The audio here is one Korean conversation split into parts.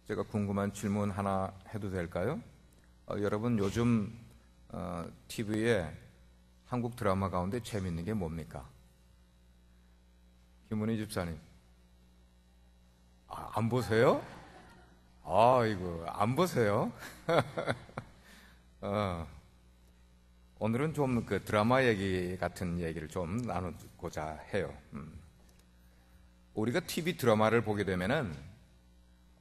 제가 궁금한 질문 하나 해도 될까요? 여러분 요즘 TV에 한국 드라마 가운데 재밌는 게 뭡니까? 김은희 집사님, 안 보세요? 이거 안 보세요? 오늘은 좀 그 드라마 얘기 같은 얘기를 좀 나누고자 해요. 우리가 TV 드라마를 보게 되면은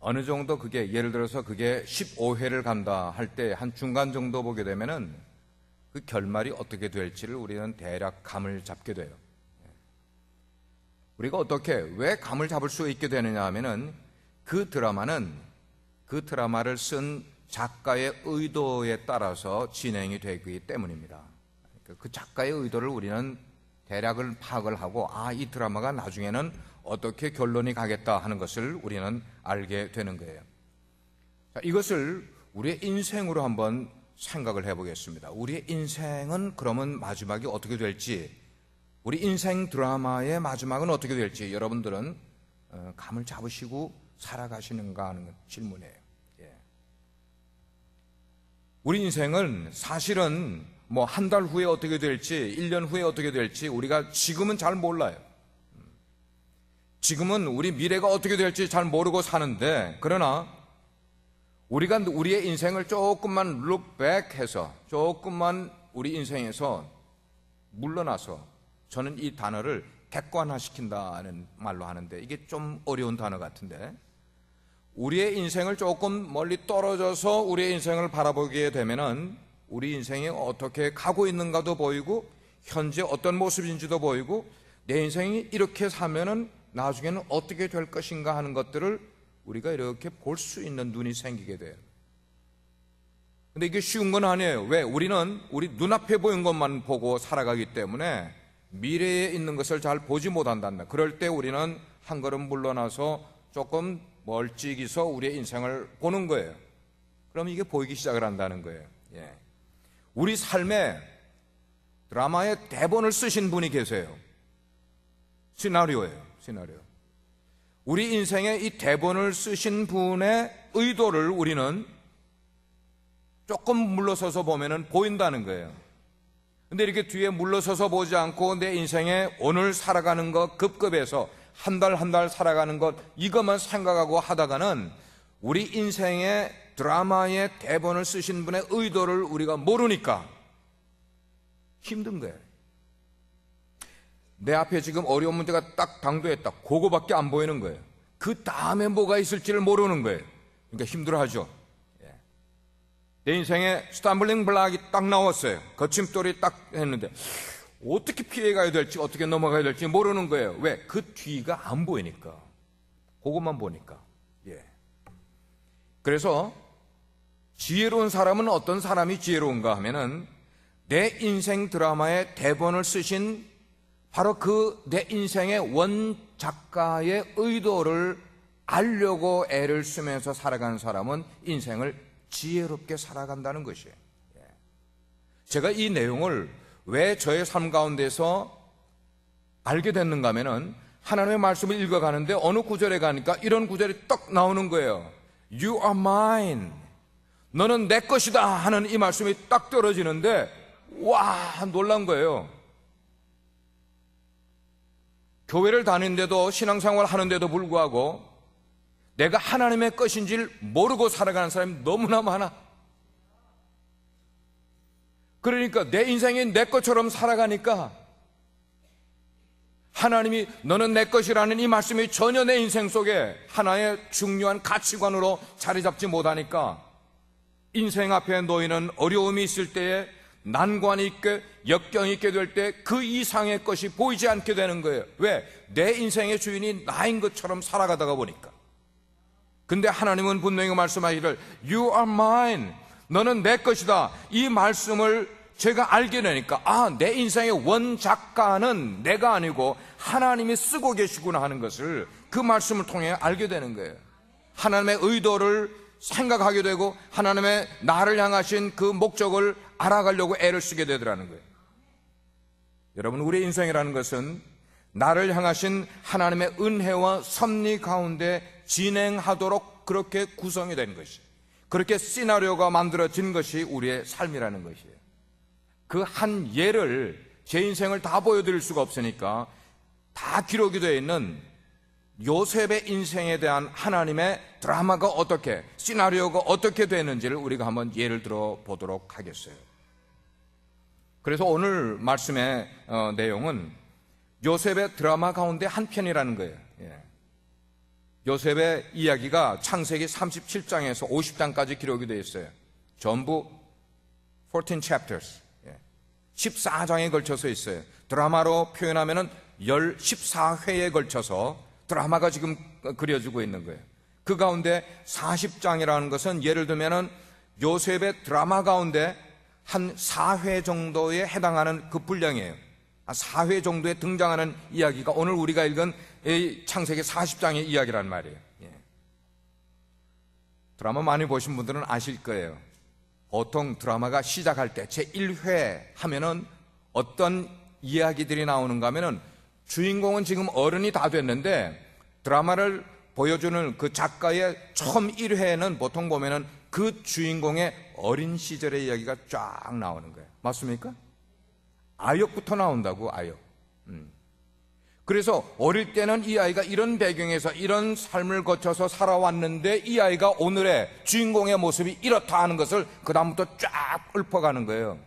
어느 정도 그게 예를 들어서 그게 15회를 간다 할 때 한 중간 정도 보게 되면은 그 결말이 어떻게 될지를 우리는 대략 감을 잡게 돼요. 우리가 왜 감을 잡을 수 있게 되느냐 하면은 그 드라마를 쓴 작가의 의도에 따라서 진행이 되기 때문입니다. 그 작가의 의도를 우리는 대략을 파악을 하고 이 드라마가 나중에는 어떻게 결론이 가겠다 하는 것을 우리는 알게 되는 거예요. 자, 이것을 우리의 인생으로 한번 생각을 해보겠습니다. 우리의 인생은 그러면 마지막이 어떻게 될지, 우리 인생 드라마의 마지막은 어떻게 될지 여러분들은 감을 잡으시고 살아가시는가 하는 질문이에요. 우리 인생은 사실은 한 달 후에 어떻게 될지, 1년 후에 어떻게 될지 우리가 지금은 잘 몰라요. 지금은 우리 미래가 어떻게 될지 잘 모르고 사는데, 그러나 우리가 우리의 인생을 조금만 look back 해서, 조금만 우리 인생에서 물러나서, 저는 이 단어를 객관화시킨다는 말로 하는데 이게 좀 어려운 단어 같은데, 우리의 인생을 조금 멀리 떨어져서 우리의 인생을 바라보게 되면은 우리 인생이 어떻게 가고 있는가도 보이고 현재 어떤 모습인지도 보이고 내 인생이 이렇게 사면은 나중에는 어떻게 될 것인가 하는 것들을 우리가 이렇게 볼 수 있는 눈이 생기게 돼요. 근데 이게 쉬운 건 아니에요. 왜? 우리는 우리 눈앞에 보이는 것만 보고 살아가기 때문에 미래에 있는 것을 잘 보지 못한단다. 그럴 때 우리는 한 걸음 물러나서 조금 멀찍이서 우리의 인생을 보는 거예요. 그럼 이게 보이기 시작을 한다는 거예요. 우리 삶에 드라마의 대본을 쓰신 분이 계세요. 시나리오예요. 시나리오. 우리 인생의 이 대본을 쓰신 분의 의도를 우리는 조금 물러서서 보면은 보인다는 거예요. 근데 이렇게 뒤에 물러서서 보지 않고 내 인생에 오늘 살아가는 것 급급해서 한 달 한 달 살아가는 것 이것만 생각하고 하다가는 우리 인생의 드라마의 대본을 쓰신 분의 의도를 우리가 모르니까 힘든 거예요. 내 앞에 지금 어려운 문제가 딱 당도했다. 그거밖에 안 보이는 거예요. 그 다음에 뭐가 있을지를 모르는 거예요. 그러니까 힘들어하죠. 내 인생에 스탬블링 블락이 딱 나왔어요. 거침돌이 딱 했는데 어떻게 피해가야 될지, 어떻게 넘어가야 될지 모르는 거예요. 왜? 그 뒤가 안 보이니까. 그것만 보니까. 그래서 지혜로운 사람은 어떤 사람이 지혜로운가 하면은 내 인생 드라마의 대본을 쓰신 바로 그 내 인생의 원 작가의 의도를 알려고 애를 쓰면서 살아가는 사람은 인생을 지혜롭게 살아간다는 것이에요. 제가 이 내용을 왜 저의 삶 가운데서 알게 됐는가 하면은 하나님의 말씀을 읽어가는데 어느 구절에 가니까 이런 구절이 딱 나오는 거예요. You are mine. 너는 내 것이다 하는 이 말씀이 딱 떨어지는데 와, 놀란 거예요. 교회를 다니는데도 신앙생활 하는데도 불구하고 내가 하나님의 것인지를 모르고 살아가는 사람이 너무나 많아. 그러니까 내 인생이 내 것처럼 살아가니까 하나님이 너는 내 것이라는 이 말씀이 전혀 내 인생 속에 하나의 중요한 가치관으로 자리 잡지 못하니까 인생 앞에 놓이는 어려움이 있을 때에 난관이 있게 역경이 있게 될 때 그 이상의 것이 보이지 않게 되는 거예요. 왜? 내 인생의 주인이 나인 것처럼 살아가다가 보니까. 근데 하나님은 분명히 말씀하시기를 You are mine. 너는 내 것이다. 이 말씀을 제가 알게 되니까 내 인생의 원 작가는 내가 아니고 하나님이 쓰고 계시구나 하는 것을 그 말씀을 통해 알게 되는 거예요. 하나님의 의도를 생각하게 되고 하나님의 나를 향하신 그 목적을 알아가려고 애를 쓰게 되더라는 거예요. 여러분, 우리의 인생이라는 것은 나를 향하신 하나님의 은혜와 섭리 가운데 진행하도록 그렇게 구성이 된 것이, 그렇게 시나리오가 만들어진 것이 우리의 삶이라는 것이에요. 그 한 예를, 제 인생을 다 보여드릴 수가 없으니까 다 기록이 되어 있는 요셉의 인생에 대한 하나님의 드라마가 어떻게, 시나리오가 어떻게 되는지를 우리가 한번 예를 들어 보도록 하겠어요. 그래서 오늘 말씀의 내용은 요셉의 드라마 가운데 한 편이라는 거예요. 요셉의 이야기가 창세기 37장에서 50장까지 기록이 되어 있어요. 전부 14 chapters, 14장에 걸쳐서 있어요. 드라마로 표현하면 14회에 걸쳐서 드라마가 지금 그려지고 있는 거예요. 그 가운데 40장이라는 것은 예를 들면 요셉의 드라마 가운데 한 4회 정도에 해당하는 그 분량이에요. 4회 정도에 등장하는 이야기가 오늘 우리가 읽은 이 창세기 40장의 이야기란 말이에요. 드라마 많이 보신 분들은 아실 거예요. 보통 드라마가 시작할 때 제1회 하면은 어떤 이야기들이 나오는가 하면은 주인공은 지금 어른이 다 됐는데 드라마를 보여주는 그 작가의 처음 1회에는 보통 보면은 그 주인공의 어린 시절의 이야기가 쫙 나오는 거예요. 맞습니까? 아역부터 나온다고, 아역. 그래서 어릴 때는 이 아이가 이런 배경에서 이런 삶을 거쳐서 살아왔는데 이 아이가 오늘의 주인공의 모습이 이렇다 하는 것을 그 다음부터 쫙 읊어가는 거예요.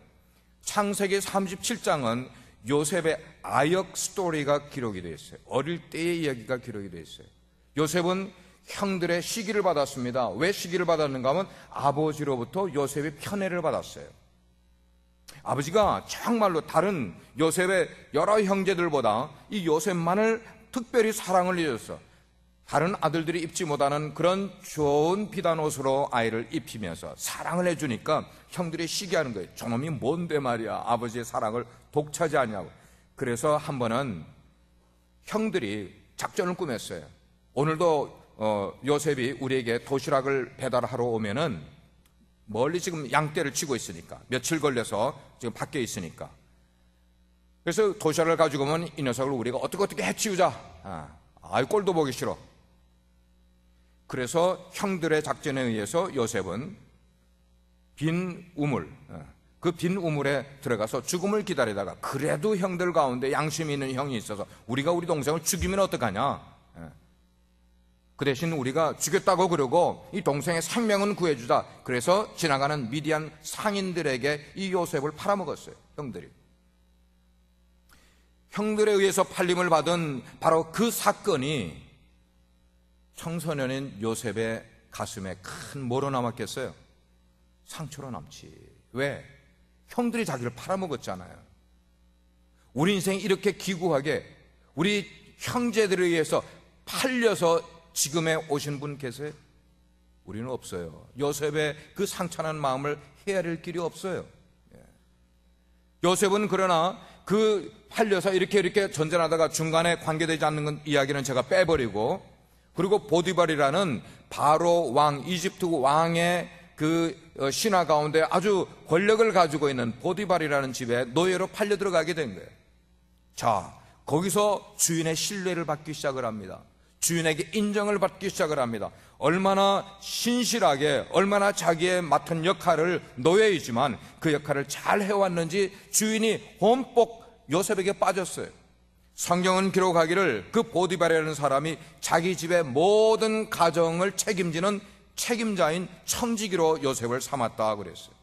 창세기 37장은 요셉의 아역 스토리가 기록이 되어 있어요. 어릴 때의 이야기가 기록이 되어 있어요. 요셉은 형들의 시기를 받았습니다. 왜 시기를 받았는가 하면 아버지로부터 요셉이 편애를 받았어요. 아버지가 정말로 다른 요셉의 여러 형제들보다 이 요셉만을 특별히 사랑을 해줬어. 다른 아들들이 입지 못하는 그런 좋은 비단 옷으로 아이를 입히면서 사랑을 해주니까 형들이 시기하는 거예요. 저놈이 뭔데 말이야, 아버지의 사랑을 독차지하냐고. 그래서 한 번은 형들이 작전을 꾸몄어요. 오늘도 요셉이 우리에게 도시락을 배달하러 오면은 멀리 지금 양떼를 치고 있으니까, 며칠 걸려서 지금 밖에 있으니까, 그래서 도시락을 가지고 오면 이 녀석을 우리가 어떻게 해치우자. 꼴도 보기 싫어. 그래서 형들의 작전에 의해서 요셉은 빈 우물, 그 빈 우물에 들어가서 죽음을 기다리다가 그래도 형들 가운데 양심이 있는 형이 있어서 우리가 우리 동생을 죽이면 어떡하냐, 그 대신 우리가 죽였다고 그러고 이 동생의 생명은 구해주자. 그래서 지나가는 미디안 상인들에게 이 요셉을 팔아먹었어요. 형들에 의해서 팔림을 받은 바로 그 사건이 청소년인 요셉의 가슴에 큰 뭐로 남았겠어요? 상처로 남지. 왜? 형들이 자기를 팔아먹었잖아요. 우리 인생이 이렇게 기구하게 우리 형제들에 의해서 팔려서 지금에 오신 분 계세요? 우리는 없어요. 요셉의 그 상처난 마음을 헤아릴 길이 없어요. 요셉은 그러나 그 팔려서 이렇게 전전하다가 중간에 관계되지 않는 이야기는 제가 빼버리고, 그리고 보디발이라는 바로 왕, 이집트 왕의 그 신하 가운데 아주 권력을 가지고 있는 보디발이라는 집에 노예로 팔려 들어가게 된 거예요. 자, 거기서 주인의 신뢰를 받기 시작을 합니다. 주인에게 인정을 받기 시작을 합니다. 얼마나 신실하게, 얼마나 자기의 맡은 역할을, 노예이지만 그 역할을 잘 해왔는지 주인이 흠뻑 요셉에게 빠졌어요. 성경은 기록하기를 그 보디발이라는 사람이 자기 집의 모든 가정을 책임지는 책임자인 청지기로 요셉을 삼았다 그랬어요.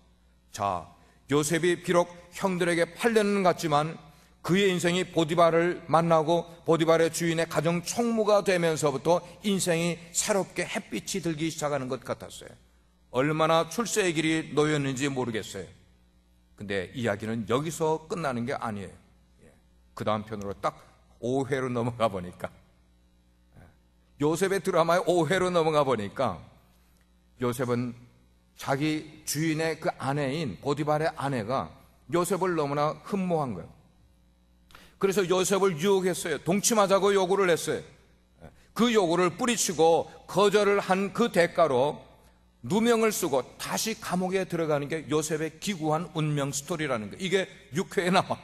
자, 요셉이 비록 형들에게 팔려는 같지만 그의 인생이 보디발을 만나고 보디발의 주인의 가정 총무가 되면서부터 인생이 새롭게 햇빛이 들기 시작하는 것 같았어요. 얼마나 출세의 길이 놓였는지 모르겠어요. 근데 이야기는 여기서 끝나는 게 아니에요. 그 다음 편으로 딱 5회로 넘어가 보니까, 요셉의 드라마의 5회로 넘어가 보니까 요셉은 자기 주인의 그 아내인 보디발의 아내가 요셉을 너무나 흠모한 거예요. 그래서 요셉을 유혹했어요. 동침하자고 요구를 했어요. 그 요구를 뿌리치고 거절을 한 그 대가로 누명을 쓰고 다시 감옥에 들어가는 게 요셉의 기구한 운명 스토리라는 거예요. 이게 6회에 나와.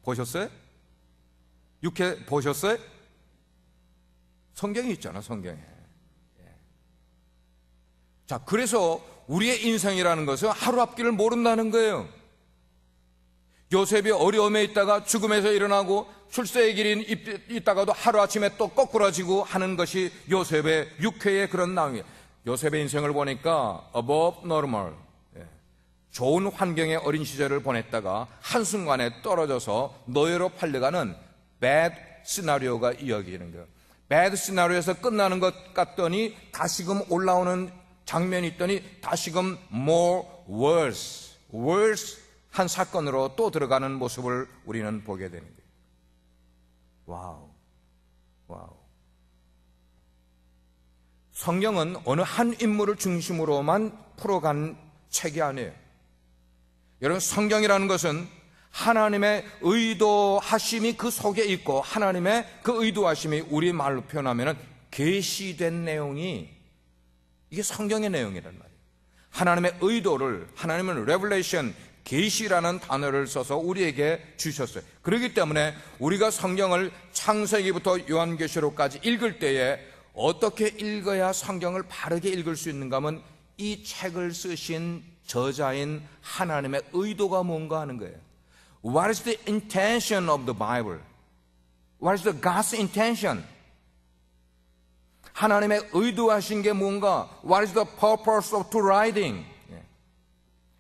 보셨어요? 6회 보셨어요? 성경에 있잖아, 성경에. 자, 그래서 우리의 인생이라는 것은 하루 앞길을 모른다는 거예요. 요셉이 어려움에 있다가 죽음에서 일어나고 출세의 길이 있다가도 하루아침에 또 거꾸라지고 하는 것이 요셉의 육회의 그런 나오이에요. 요셉의 인생을 보니까 above normal, 좋은 환경의 어린 시절을 보냈다가 한순간에 떨어져서 노예로 팔려가는 bad 시나리오가 이어지는 거예요. bad 시나리오에서 끝나는 것 같더니 다시금 올라오는 장면이 있더니 다시금 more worse 한 사건으로 또 들어가는 모습을 우리는 보게 되는 거예요. 와우. 성경은 어느 한 인물을 중심으로만 풀어간 책이 아니에요. 여러분, 성경이라는 것은 하나님의 의도하심이 그 속에 있고, 하나님의 그 의도하심이 우리 말로 표현하면 계시된 내용이, 이게 성경의 내용이란 말이에요. 하나님의 의도를, 하나님은 revelation, 계시라는 단어를 써서 우리에게 주셨어요. 그렇기 때문에 우리가 성경을 창세기부터 요한계시록까지 읽을 때에 어떻게 읽어야 성경을 바르게 읽을 수 있는가 하면 이 책을 쓰신 저자인 하나님의 의도가 뭔가 하는 거예요. What is the intention of the Bible? What is the God's intention? 하나님의 의도하신 게 뭔가? What is the purpose of to writing?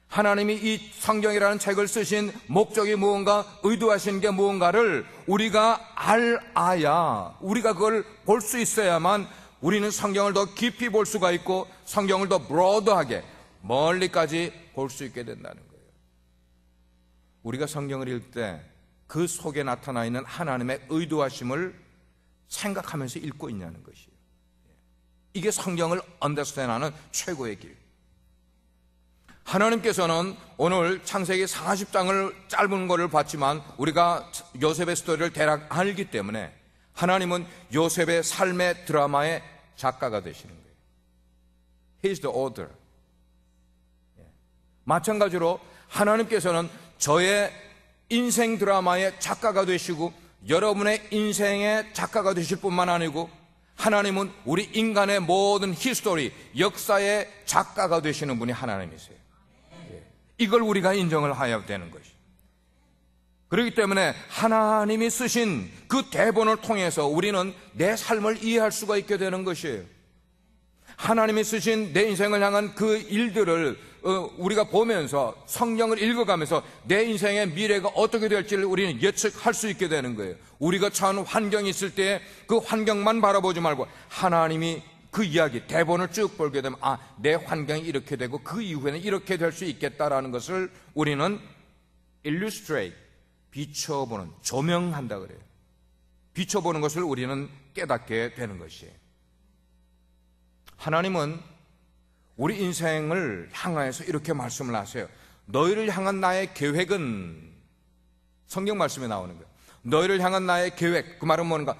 하나님이 이 성경이라는 책을 쓰신 목적이 무언가, 의도하신 게 무언가를 우리가 알아야, 우리가 그걸 볼 수 있어야만 우리는 성경을 더 깊이 볼 수가 있고 성경을 더 브로드하게 멀리까지 볼 수 있게 된다는 거예요. 우리가 성경을 읽을 때 그 속에 나타나 있는 하나님의 의도하심을 생각하면서 읽고 있냐는 것이에요. 이게 성경을 언더스탠드하는 최고의 길. 하나님께서는 오늘 창세기 40장을 짧은 거를 봤지만 우리가 요셉의 스토리를 대략 알기 때문에 하나님은 요셉의 삶의 드라마의 작가가 되시는 거예요. He is the author. 마찬가지로 하나님께서는 저의 인생 드라마의 작가가 되시고 여러분의 인생의 작가가 되실 뿐만 아니고 하나님은 우리 인간의 모든 히스토리, 역사의 작가가 되시는 분이 하나님이세요. 이걸 우리가 인정을 해야 되는 것이죠. 그렇기 때문에 하나님이 쓰신 그 대본을 통해서 우리는 내 삶을 이해할 수가 있게 되는 것이에요. 하나님이 쓰신 내 인생을 향한 그 일들을 우리가 보면서 성경을 읽어가면서 내 인생의 미래가 어떻게 될지를 우리는 예측할 수 있게 되는 거예요. 우리가 처한 환경이 있을 때 그 환경만 바라보지 말고 하나님이 그 이야기, 대본을 쭉 보게 되면 내 환경이 이렇게 되고 그 이후에는 이렇게 될 수 있겠다라는 것을 우리는 illustrate, 비춰보는, 조명한다 그래요. 비춰보는 것을 우리는 깨닫게 되는 것이에요. 하나님은 우리 인생을 향하여서 이렇게 말씀을 하세요. 너희를 향한 나의 계획은, 성경 말씀에 나오는 거예요. 너희를 향한 나의 계획, 그 말은 뭔가?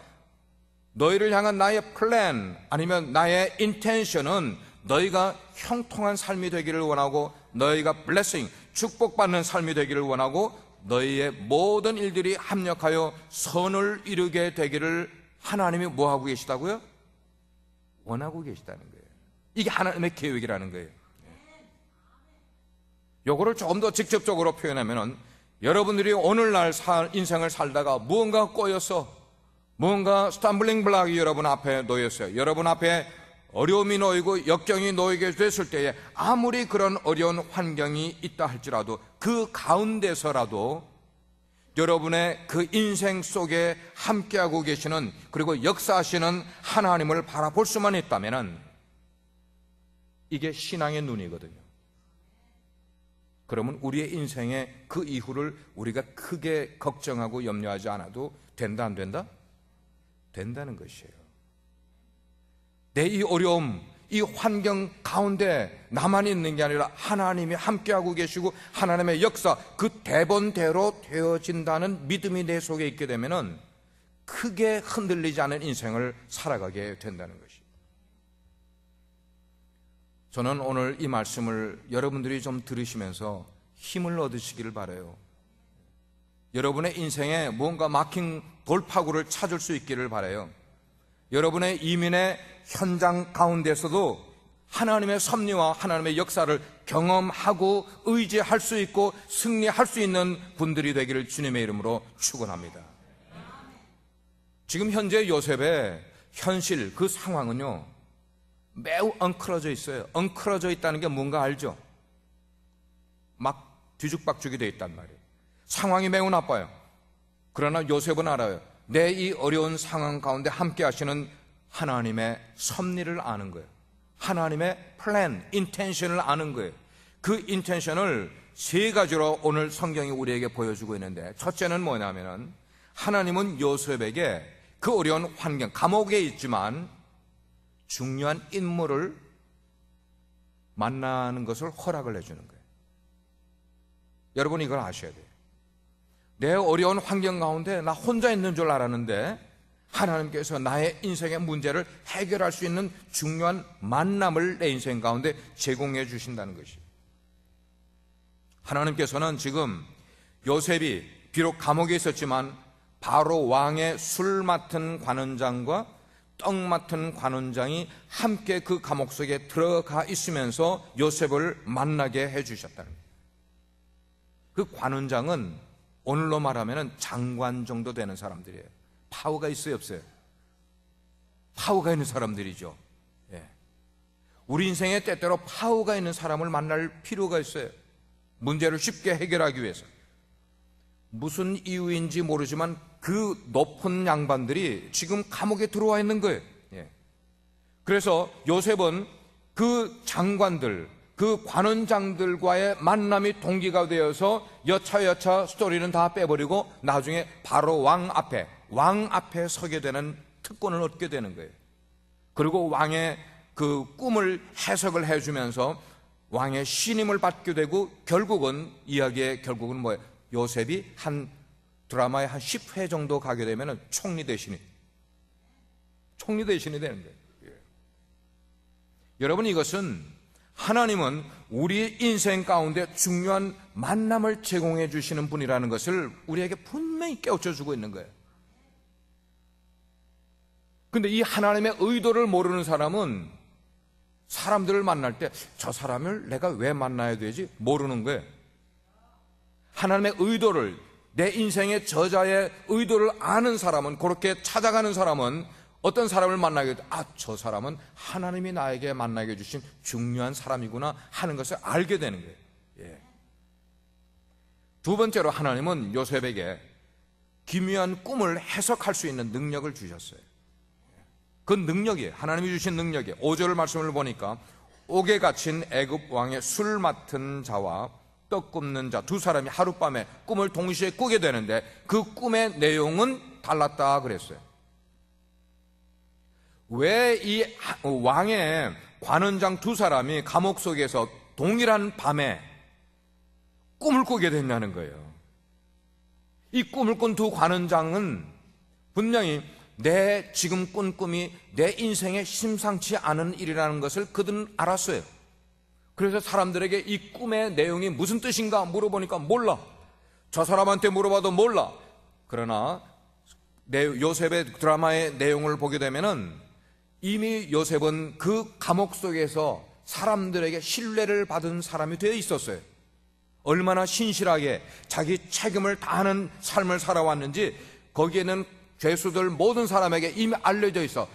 너희를 향한 나의 플랜, 아니면 나의 인텐션은 너희가 형통한 삶이 되기를 원하고, 너희가 블레싱, 축복받는 삶이 되기를 원하고, 너희의 모든 일들이 합력하여 선을 이루게 되기를 하나님이 뭐하고 계시다고요? 원하고 계시다는 거예요. 이게 하나님의 계획이라는 거예요. 요거를 조금 더 직접적으로 표현하면은, 여러분들이 오늘날 인생을 살다가 무언가 꼬여서 뭔가 스탬블링 블락이 여러분 앞에 놓였어요. 여러분 앞에 어려움이 놓이고 역경이 놓이게 됐을 때에 아무리 그런 어려운 환경이 있다 할지라도 그 가운데서라도 여러분의 그 인생 속에 함께하고 계시는, 그리고 역사하시는 하나님을 바라볼 수만 있다면 이게 신앙의 눈이거든요. 그러면 우리의 인생의 그 이후를 우리가 크게 걱정하고 염려하지 않아도 된다, 안 된다? 된다는 것이에요. 내 이 어려움, 이 환경 가운데 나만 있는 게 아니라 하나님이 함께하고 계시고 하나님의 역사, 그 대본대로 되어진다는 믿음이 내 속에 있게 되면 크게 흔들리지 않은 인생을 살아가게 된다는 것이에요. 저는 오늘 이 말씀을 여러분들이 좀 들으시면서 힘을 얻으시기를 바라요. 여러분의 인생에 뭔가 막힌 돌파구를 찾을 수 있기를 바라요. 여러분의 이민의 현장 가운데서도 하나님의 섭리와 하나님의 역사를 경험하고 의지할 수 있고 승리할 수 있는 분들이 되기를 주님의 이름으로 축원합니다. 지금 현재 요셉의 현실, 그 상황은요, 매우 엉클어져 있어요. 엉클어져 있다는 게 뭔가 알죠? 막 뒤죽박죽이 돼 있단 말이에요. 상황이 매우 나빠요. 그러나 요셉은 알아요. 내 이 어려운 상황 가운데 함께 하시는 하나님의 섭리를 아는 거예요. 하나님의 플랜, 인텐션을 아는 거예요. 그 인텐션을 세 가지로 오늘 성경이 우리에게 보여주고 있는데, 첫째는 뭐냐면은 하나님은 요셉에게 그 어려운 환경, 감옥에 있지만 중요한 인물을 만나는 것을 허락을 해주는 거예요. 여러분 이걸 아셔야 돼요. 내 어려운 환경 가운데 나 혼자 있는 줄 알았는데 하나님께서 나의 인생의 문제를 해결할 수 있는 중요한 만남을 내 인생 가운데 제공해 주신다는 것이에요. 하나님께서는 지금 요셉이 비록 감옥에 있었지만 바로 왕의 술 맡은 관원장과 떡 맡은 관원장이 함께 그 감옥 속에 들어가 있으면서 요셉을 만나게 해 주셨다는 거예요. 그 관원장은 오늘로 말하면 장관 정도 되는 사람들이에요. 파워가 있어요, 없어요? 파워가 있는 사람들이죠. 예. 우리 인생에 때때로 파워가 있는 사람을 만날 필요가 있어요. 문제를 쉽게 해결하기 위해서. 무슨 이유인지 모르지만 그 높은 양반들이 지금 감옥에 들어와 있는 거예요. 예. 그래서 요셉은 그 장관들, 그 관원장들과의 만남이 동기가 되어서 여차여차 스토리는 다 빼버리고 나중에 바로 왕 앞에 서게 되는 특권을 얻게 되는 거예요. 그리고 왕의 그 꿈을 해석을 해주면서 왕의 신임을 받게 되고, 결국은 이야기의 결국은 뭐예요? 요셉이 한 드라마에 한 10회 정도 가게 되면 총리 대신이 되는 거예요. 예. 여러분, 이것은 하나님은 우리 인생 가운데 중요한 만남을 제공해 주시는 분이라는 것을 우리에게 분명히 깨우쳐 주고 있는 거예요. 근데 이 하나님의 의도를 모르는 사람은 사람들을 만날 때 저 사람을 내가 왜 만나야 되지? 모르는 거예요. 하나님의 의도를, 내 인생의 저자의 의도를 아는 사람은, 그렇게 찾아가는 사람은 어떤 사람을 만나게 돼, 저 사람은 하나님이 나에게 만나게 주신 중요한 사람이구나 하는 것을 알게 되는 거예요. 예. 두 번째로 하나님은 요셉에게 기묘한 꿈을 해석할 수 있는 능력을 주셨어요. 그 능력이에요. 하나님이 주신 능력이에요. 5절 말씀을 보니까 옥에 갇힌 애굽 왕의 술 맡은 자와 떡 굽는 자 두 사람이 하룻밤에 꿈을 동시에 꾸게 되는데 그 꿈의 내용은 달랐다 그랬어요. 왜 이 왕의 관원장 두 사람이 감옥 속에서 동일한 밤에 꿈을 꾸게 됐냐는 거예요. 이 꿈을 꾼 두 관원장은 분명히 내 지금 꾼 꿈이 내 인생에 심상치 않은 일이라는 것을 그들은 알았어요. 그래서 사람들에게 이 꿈의 내용이 무슨 뜻인가 물어보니까 몰라. 저 사람한테 물어봐도 몰라. 그러나 요셉의 드라마의 내용을 보게 되면은 이미 요셉은 그 감옥 속에서 사람들에게 신뢰를 받은 사람이 되어 있었어요. 얼마나 신실하게 자기 책임을 다하는 삶을 살아왔는지 거기에는 죄수들 모든 사람에게 이미 알려져 있어.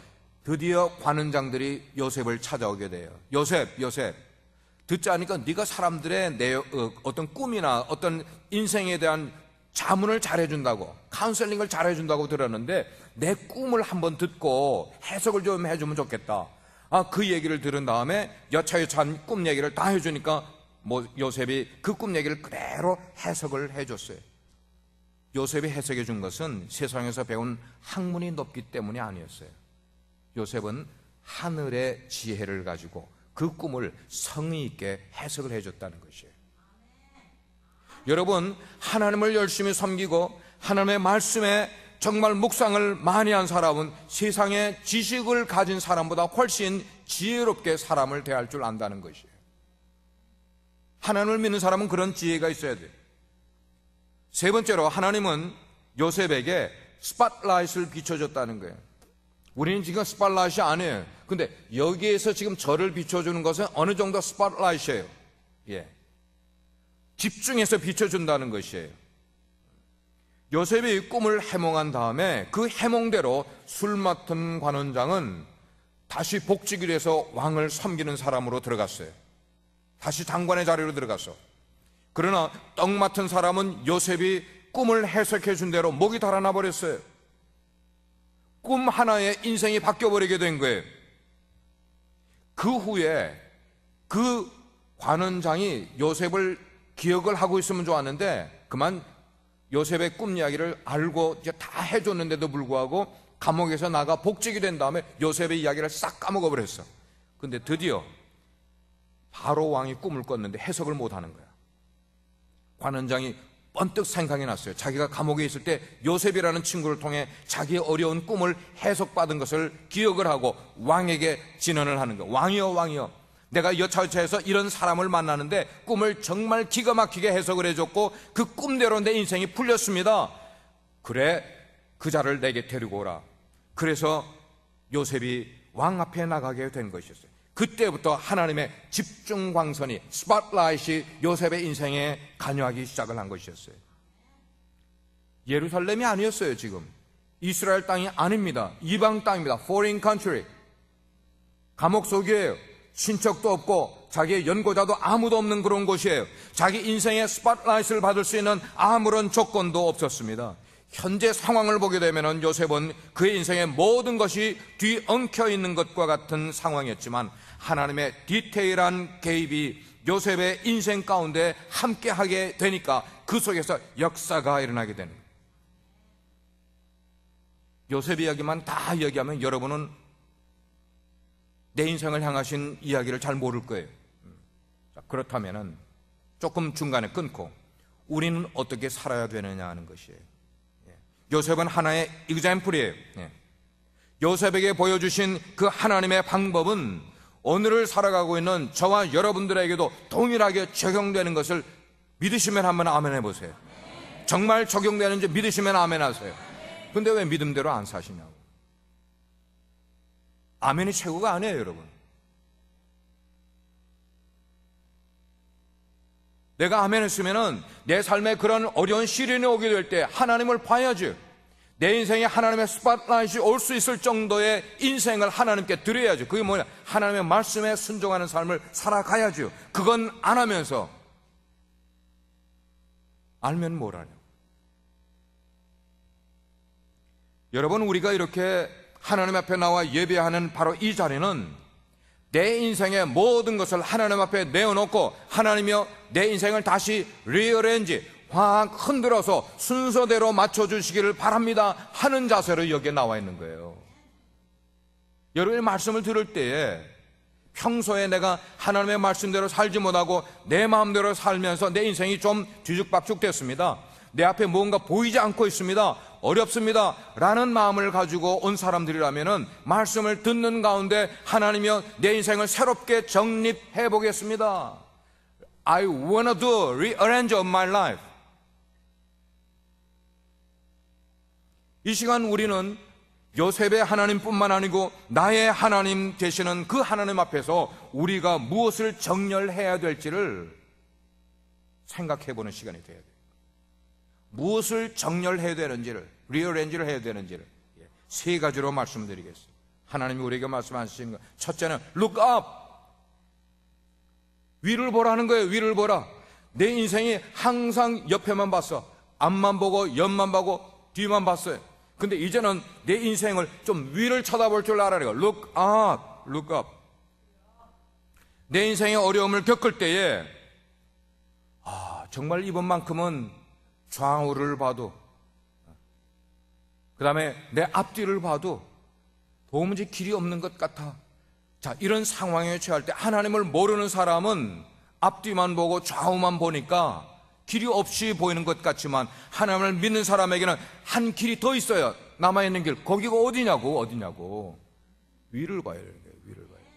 드디어 관원장들이 요셉을 찾아오게 돼요. 요셉 듣자 하니까 네가 사람들의 어떤 꿈이나 어떤 인생에 대한 자문을 잘해준다고, 카운셀링을 잘해준다고 들었는데 내 꿈을 한번 듣고 해석을 좀 해주면 좋겠다. 그 얘기를 들은 다음에 여차여차한 꿈 얘기를 다 해주니까 요셉이 그 꿈 얘기를 그대로 해석을 해줬어요. 요셉이 해석해 준 것은 세상에서 배운 학문이 높기 때문이 아니었어요. 요셉은 하늘의 지혜를 가지고 그 꿈을 성의 있게 해석을 해줬다는 것이에요. 여러분, 하나님을 열심히 섬기고 하나님의 말씀에 정말 묵상을 많이 한 사람은 세상에 지식을 가진 사람보다 훨씬 지혜롭게 사람을 대할 줄 안다는 것이에요. 하나님을 믿는 사람은 그런 지혜가 있어야 돼요. 세 번째로 하나님은 요셉에게 스팟라이트를 비춰줬다는 거예요. 우리는 지금 스팟라이트이 아니에요. 근데 여기에서 지금 저를 비춰주는 것은 어느 정도 스팟라이트예요. 예. 집중해서 비춰준다는 것이에요. 요셉이 꿈을 해몽한 다음에 그 해몽대로 술 맡은 관원장은 다시 복직을 해서 왕을 섬기는 사람으로 들어갔어요. 다시 장관의 자리로 들어갔어. 그러나 떡 맡은 사람은 요셉이 꿈을 해석해 준 대로 목이 달아나 버렸어요. 꿈 하나에 인생이 바뀌어버리게 된 거예요. 그 후에 그 관원장이 요셉을 기억을 하고 있으면 좋았는데 그만 요셉의 꿈 이야기를 알고 이제 다 해줬는데도 불구하고 감옥에서 나가 복직이 된 다음에 요셉의 이야기를 싹 까먹어버렸어. 근데 드디어 바로 왕이 꿈을 꿨는데 해석을 못하는 거야. 관원장이 번뜩 생각이 났어요. 자기가 감옥에 있을 때 요셉이라는 친구를 통해 자기의 어려운 꿈을 해석받은 것을 기억을 하고 왕에게 진언을 하는 거야. 왕이여, 왕이여, 내가 여차여차해서 이런 사람을 만나는데 꿈을 정말 기가 막히게 해석을 해줬고 그 꿈대로 내 인생이 풀렸습니다. 그래, 그 자를 내게 데리고 오라. 그래서 요셉이 왕 앞에 나가게 된 것이었어요. 그때부터 하나님의 집중 광선이, 스팟라이트이 요셉의 인생에 관여하기 시작을 한 것이었어요. 예루살렘이 아니었어요. 지금 이스라엘 땅이 아닙니다. 이방 땅입니다. Foreign country. 감옥 속이에요. 친척도 없고 자기의 연고자도 아무도 없는 그런 곳이에요. 자기 인생의 스팟라이트를 받을 수 있는 아무런 조건도 없었습니다. 현재 상황을 보게 되면 요셉은 그의 인생의 모든 것이 뒤엉켜 있는 것과 같은 상황이었지만 하나님의 디테일한 개입이 요셉의 인생 가운데 함께하게 되니까 그 속에서 역사가 일어나게 되는 거예요. 요셉 이야기만 다 이야기하면 여러분은 내 인생을 향하신 이야기를 잘 모를 거예요. 자, 그렇다면 조금 중간에 끊고 우리는 어떻게 살아야 되느냐 하는 것이에요. 요셉은 하나의 example이에요. 요셉에게 보여주신 그 하나님의 방법은 오늘을 살아가고 있는 저와 여러분들에게도 동일하게 적용되는 것을 믿으시면 한번 아멘 해보세요. 정말 적용되는지 믿으시면 아멘 하세요. 근데 왜 믿음대로 안 사시냐고. 아멘이 최고가 아니에요, 여러분. 내가 아멘 했으면은 내 삶에 그런 어려운 시련이 오게 될 때 하나님을 봐야지. 내 인생에 하나님의 스팟라이트이 올 수 있을 정도의 인생을 하나님께 드려야죠. 그게 뭐냐? 하나님의 말씀에 순종하는 삶을 살아가야죠. 그건 안 하면서 알면 뭘 하냐. 여러분, 우리가 이렇게 하나님 앞에 나와 예배하는 바로 이 자리는 내 인생의 모든 것을 하나님 앞에 내어놓고 하나님이여 내 인생을 다시 리어렌지 확 흔들어서 순서대로 맞춰주시기를 바랍니다 하는 자세로 여기에 나와 있는 거예요. 여러분의 말씀을 들을 때에 평소에 내가 하나님의 말씀대로 살지 못하고 내 마음대로 살면서 내 인생이 좀 뒤죽박죽 됐습니다. 내 앞에 무언가 보이지 않고 있습니다. 어렵습니다 라는 마음을 가지고 온 사람들이라면 말씀을 듣는 가운데 하나님이여 내 인생을 새롭게 정립해 보겠습니다. I wanna do rearrange of my life. 이 시간 우리는 요셉의 하나님뿐만 아니고 나의 하나님 되시는 그 하나님 앞에서 우리가 무엇을 정렬해야 될지를 생각해 보는 시간이 되어야 돼요. 무엇을 정렬해야 되는지를, 리어렌지를 해야 되는지를 세 가지로 말씀드리겠습니다. 하나님이 우리에게 말씀하시는 것, 첫째는 look up. 위를 보라는 거예요. 위를 보라. 내 인생이 항상 옆에만 봤어. 앞만 보고 옆만 보고 뒤만 봤어요. 근데 이제는 내 인생을 좀 위를 쳐다볼 줄 알아요. look up, look up. 내 인생의 어려움을 겪을 때에 정말 이번만큼은 좌우를 봐도, 그 다음에 내 앞뒤를 봐도 도무지 길이 없는 것 같아. 자, 이런 상황에 처할 때 하나님을 모르는 사람은 앞뒤만 보고 좌우만 보니까 길이 없이 보이는 것 같지만 하나님을 믿는 사람에게는 한 길이 더 있어요. 남아있는 길. 거기가 어디냐고. 위를 봐야 되는 거예요. 위를 봐야 돼요.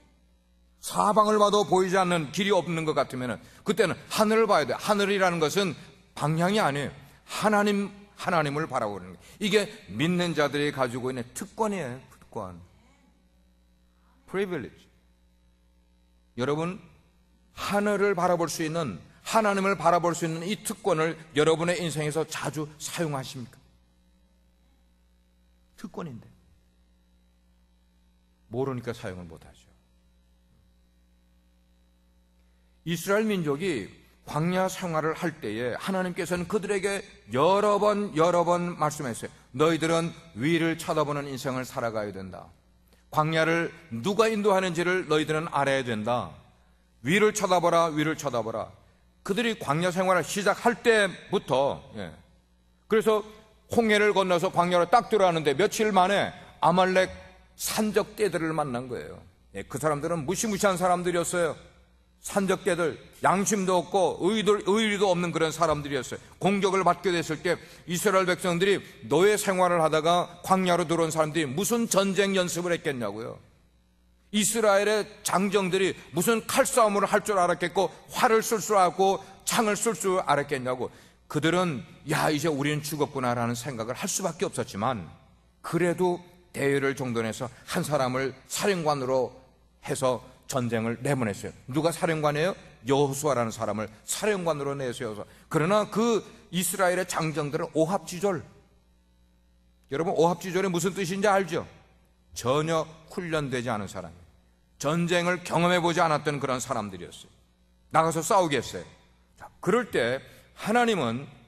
사방을 봐도 보이지 않는 길이 없는 것 같으면 그때는 하늘을 봐야 돼요. 하늘이라는 것은 방향이 아니에요. 하나님을 바라보는 거예요. 이게 믿는 자들이 가지고 있는 특권이에요. 특권. privilege. 여러분, 하늘을 바라볼 수 있는, 하나님을 바라볼 수 있는 이 특권을 여러분의 인생에서 자주 사용하십니까? 특권인데 모르니까 사용을 못하죠. 이스라엘 민족이 광야 생활을 할 때에 하나님께서는 그들에게 여러 번 말씀했어요. 너희들은 위를 쳐다보는 인생을 살아가야 된다. 광야를 누가 인도하는지를 너희들은 알아야 된다. 위를 쳐다보라, 위를 쳐다보라. 그들이 광야 생활을 시작할 때부터, 그래서 홍해를 건너서 광야로 딱 들어가는데 며칠 만에 아말렉 산적떼들을 만난 거예요. 그 사람들은 무시무시한 사람들이었어요. 산적떼들, 양심도 없고 의리도 없는 그런 사람들이었어요. 공격을 받게 됐을 때 이스라엘 백성들이 노예 생활을 하다가 광야로 들어온 사람들이 무슨 전쟁 연습을 했겠냐고요. 이스라엘의 장정들이 무슨 칼싸움을 할 줄 알았겠고 활을 쓸 줄 알고 창을 쓸 줄 알았겠냐고. 그들은 야, 이제 우리는 죽었구나라는 생각을 할 수밖에 없었지만, 그래도 대열을 정돈해서 한 사람을 사령관으로 해서 전쟁을 내보냈어요. 누가 사령관이에요? 여호수아라는 사람을 사령관으로 내세워서. 그러나 그 이스라엘의 장정들은 오합지졸. 여러분, 오합지졸이 무슨 뜻인지 알죠? 전혀 훈련되지 않은 사람이에요. 전쟁을 경험해보지 않았던 그런 사람들이었어요. 나가서 싸우겠어요. 자, 그럴 때 하나님은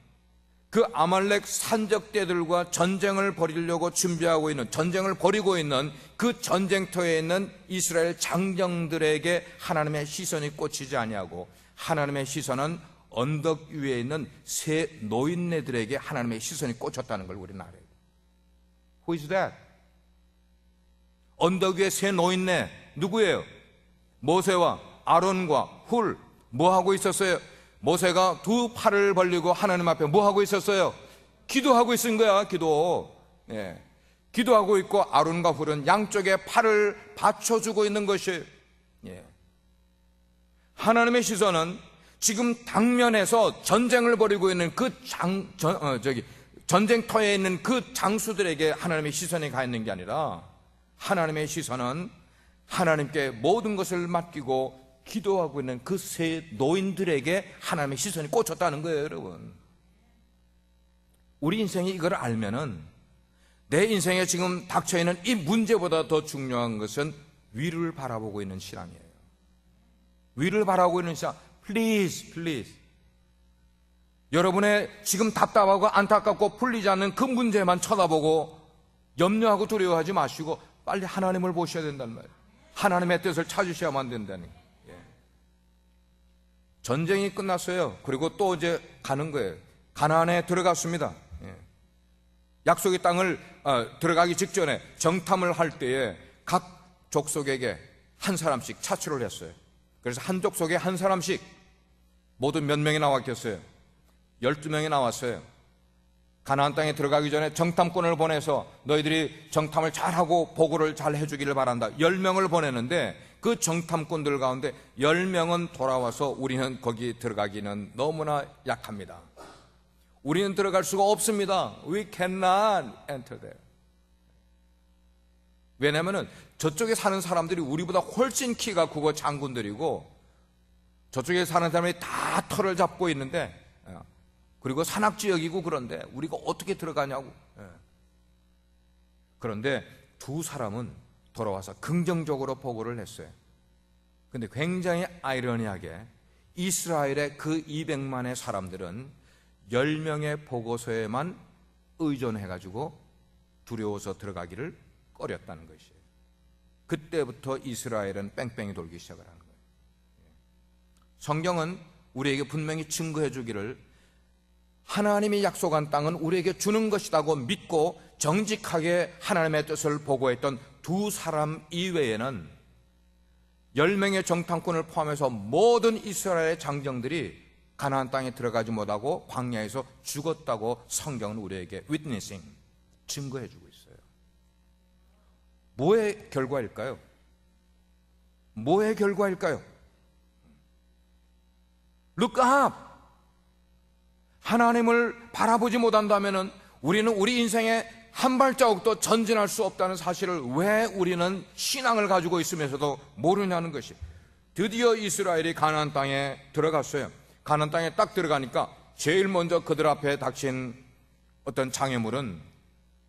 그 아말렉 산적떼들과 전쟁을 벌이려고 준비하고 있는, 전쟁을 벌이고 있는 그 전쟁터에 있는 이스라엘 장정들에게 하나님의 시선이 꽂히지 아니하고, 하나님의 시선은 언덕 위에 있는 세 노인네들에게 하나님의 시선이 꽂혔다는 걸 우리는 알아요. Who is that? 언덕 위에 세 노인네 누구예요? 모세와 아론과 훌. 뭐 하고 있었어요? 모세가 두 팔을 벌리고 하나님 앞에 뭐 하고 있었어요? 기도하고 있은 거야. 기도하고 있고, 아론과 훌은 양쪽에 팔을 받쳐주고 있는 것이에요. 하나님의 시선은 지금 당면에서 전쟁을 벌이고 있는 그 전쟁터에 있는 그 장수들에게 하나님의 시선이 가 있는 게 아니라, 하나님의 시선은 하나님께 모든 것을 맡기고 기도하고 있는 그 세 노인들에게 하나님의 시선이 꽂혔다는 거예요, 여러분. 우리 인생이 이걸 알면은, 내 인생에 지금 닥쳐있는 이 문제보다 더 중요한 것은 위를 바라보고 있는 신앙이에요. 위를 바라보고 있는 신앙. Please. 여러분의 지금 답답하고 안타깝고 풀리지 않는 그 문제만 쳐다보고 염려하고 두려워하지 마시고 빨리 하나님을 보셔야 된단 말이에요. 하나님의 뜻을 찾으셔야만 된다는 거예요. 전쟁이 끝났어요. 그리고 또 이제 가는 거예요. 가나안에 들어갔습니다. 약속의 땅을 들어가기 직전에 정탐을 할 때에 각 족속에게 한 사람씩 차출을 했어요. 그래서 한 족속에 한 사람씩, 모두 몇 명이 나왔겠어요? 12명이 나왔어요. 가나안 땅에 들어가기 전에 정탐꾼을 보내서 너희들이 정탐을 잘하고 보고를 잘 해주기를 바란다. 10명을 보내는데 그 정탐꾼들 가운데 10명은 돌아와서 우리는 거기 들어가기는 너무나 약합니다. 우리는 들어갈 수가 없습니다. We cannot enter there. 왜냐하면 저쪽에 사는 사람들이 우리보다 훨씬 키가 크고 장군들이고, 저쪽에 사는 사람이 다 털을 잡고 있는데, 그리고 산악지역이고, 그런데 우리가 어떻게 들어가냐고. 그런데 두 사람은 돌아와서 긍정적으로 보고를 했어요. 근데 굉장히 아이러니하게 이스라엘의 그 200만의 사람들은 10명의 보고서에만 의존해가지고 두려워서 들어가기를 꺼렸다는 것이에요. 그때부터 이스라엘은 뺑뺑이 돌기 시작을 하는 거예요. 성경은 우리에게 분명히 증거해 주기를, 하나님이 약속한 땅은 우리에게 주는 것이라고 믿고 정직하게 하나님의 뜻을 보고했던 두 사람 이외에는 10명의 정탐꾼을 포함해서 모든 이스라엘의 장정들이 가나안 땅에 들어가지 못하고 광야에서 죽었다고 성경은 우리에게 witnessing, 증거해 주고 있어요. 뭐의 결과일까요? 뭐의 결과일까요? Look up! 하나님을 바라보지 못한다면 우리는 우리 인생에 한 발자국도 전진할 수 없다는 사실을 왜 우리는 신앙을 가지고 있으면서도 모르냐는 것이. 드디어 이스라엘이 가나안 땅에 들어갔어요. 가나안 땅에 딱 들어가니까 제일 먼저 그들 앞에 닥친 어떤 장애물은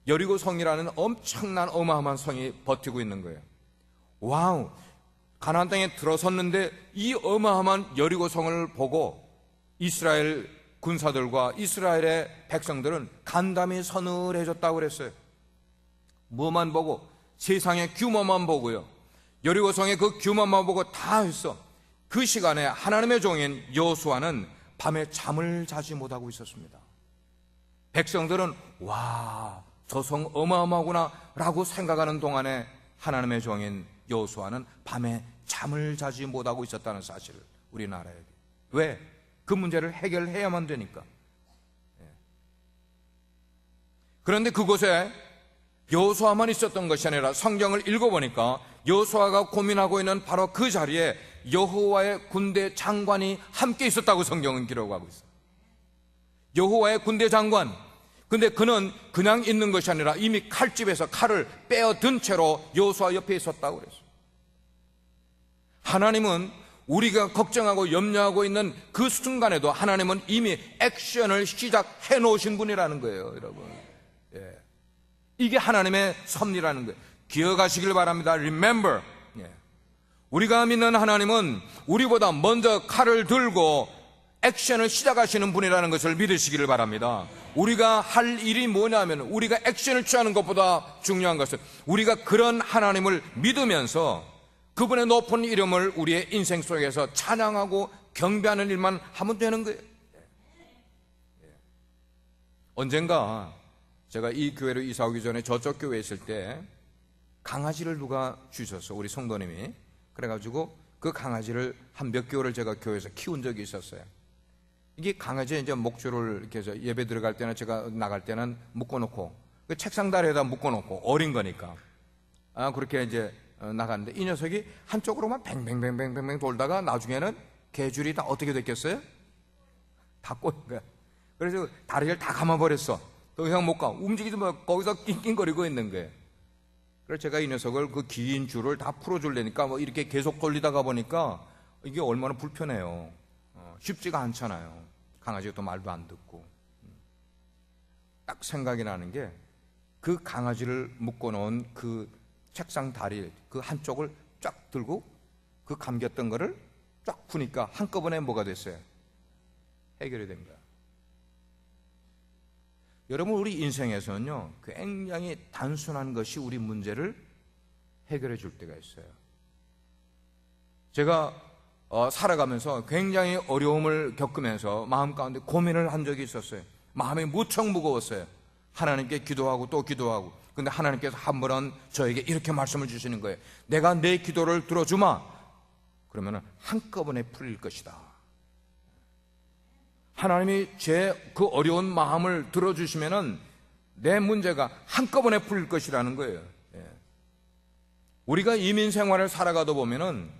여리고 성이라는 엄청난 어마어마한 성이 버티고 있는 거예요. 와우, 가나안 땅에 들어섰는데 이 어마어마한 여리고 성을 보고 이스라엘 군사들과 이스라엘의 백성들은 간담이 서늘해졌다고 그랬어요. 뭐만 보고? 세상의 규모만 보고요. 여리고성의 그 규모만 보고 다 했어. 그 시간에 하나님의 종인 여호수아는 밤에 잠을 자지 못하고 있었습니다. 백성들은 와, 저 성 어마어마하구나 라고 생각하는 동안에 하나님의 종인 여호수아는 밤에 잠을 자지 못하고 있었다는 사실을 우리나라에게. 왜? 그 문제를 해결해야만 되니까. 그런데 그곳에 여호수아만 있었던 것이 아니라 성경을 읽어보니까 여호수아가 고민하고 있는 바로 그 자리에 여호와의 군대 장관이 함께 있었다고 성경은 기록하고 있어요. 여호와의 군대 장관. 근데 그는 그냥 있는 것이 아니라 이미 칼집에서 칼을 빼어든 채로 여호수아 옆에 있었다고 그랬어요. 하나님은 우리가 걱정하고 염려하고 있는 그 순간에도 하나님은 이미 액션을 시작해 놓으신 분이라는 거예요, 여러분. 예. 이게 하나님의 섭리라는 거예요. 기억하시길 바랍니다. Remember. 예. 우리가 믿는 하나님은 우리보다 먼저 칼을 들고 액션을 시작하시는 분이라는 것을 믿으시기를 바랍니다. 우리가 할 일이 뭐냐면 우리가 액션을 취하는 것보다 중요한 것은 우리가 그런 하나님을 믿으면서 그분의 높은 이름을 우리의 인생 속에서 찬양하고 경배하는 일만 하면 되는 거예요. 언젠가 제가 이 교회로 이사 오기 전에 저쪽 교회에 있을 때 강아지를 누가 주셨어, 우리 성도님이. 그래가지고 그 강아지를 한 몇 개월을 제가 교회에서 키운 적이 있었어요. 이게 강아지에 이제 목줄을 이렇게 해서 예배 들어갈 때나 제가 나갈 때는 묶어놓고 그 책상 다리에다 묶어놓고 어린 거니까 그렇게 이제 나갔는데 이 녀석이 한쪽으로만 뱅뱅뱅뱅뱅 돌다가 나중에는 개줄이 다 어떻게 됐겠어요? 다 꼬인 거야. 그래서 다리를 다 감아버렸어. 더 이상 못 가. 움직이지 마. 거기서 낑낑거리고 있는 거예요. 그래서 제가 이 녀석을 그 긴 줄을 다 풀어주려니까 뭐 이렇게 계속 돌리다가 보니까 이게 얼마나 불편해요. 쉽지가 않잖아요. 강아지가 또 말도 안 듣고. 딱 생각이 나는 게 그 강아지를 묶어놓은 그 책상 다리 그 한쪽을 쫙 들고 그 감겼던 거를 쫙 푸니까 한꺼번에 뭐가 됐어요? 해결이 된 거야. 여러분, 우리 인생에서는요 굉장히 단순한 것이 우리 문제를 해결해 줄 때가 있어요. 제가 살아가면서 굉장히 어려움을 겪으면서 마음 가운데 고민을 한 적이 있었어요. 마음이 무척 무거웠어요. 하나님께 기도하고 또 기도하고. 근데 하나님께서 한 번은 저에게 이렇게 말씀을 주시는 거예요. 내가 내 기도를 들어주마. 그러면 한꺼번에 풀릴 것이다. 하나님이 제 그 어려운 마음을 들어주시면은 내 문제가 한꺼번에 풀릴 것이라는 거예요. 우리가 이민 생활을 살아가다 보면은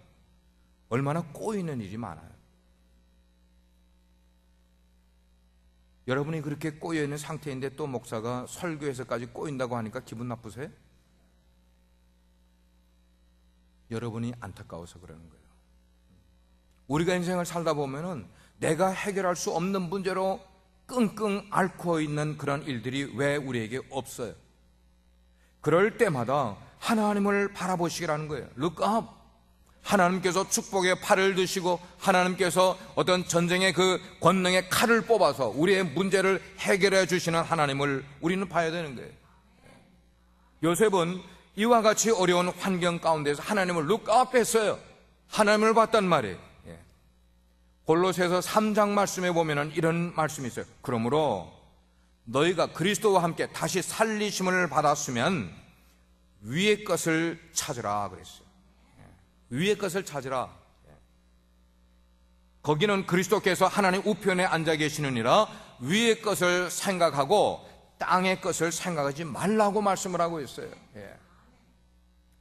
얼마나 꼬이는 일이 많아요. 여러분이 그렇게 꼬여있는 상태인데 또 목사가 설교에서까지 꼬인다고 하니까 기분 나쁘세요? 여러분이 안타까워서 그러는 거예요. 우리가 인생을 살다 보면은 내가 해결할 수 없는 문제로 끙끙 앓고 있는 그런 일들이 왜 우리에게 없어요? 그럴 때마다 하나님을 바라보시기라는 거예요. Look up. 하나님께서 축복의 팔을 드시고 하나님께서 어떤 전쟁의 그 권능의 칼을 뽑아서 우리의 문제를 해결해 주시는 하나님을 우리는 봐야 되는 거예요. 요셉은 이와 같이 어려운 환경 가운데서 하나님을 look up 했어요. 하나님을 봤단 말이에요. 골로새서 3장 말씀에 보면은 이런 말씀이 있어요. 그러므로 너희가 그리스도와 함께 다시 살리심을 받았으면 위의 것을 찾으라 그랬어요. 위의 것을 찾으라. 거기는 그리스도께서 하나님 우편에 앉아 계시느니라 위의 것을 생각하고 땅의 것을 생각하지 말라고 말씀을 하고 있어요.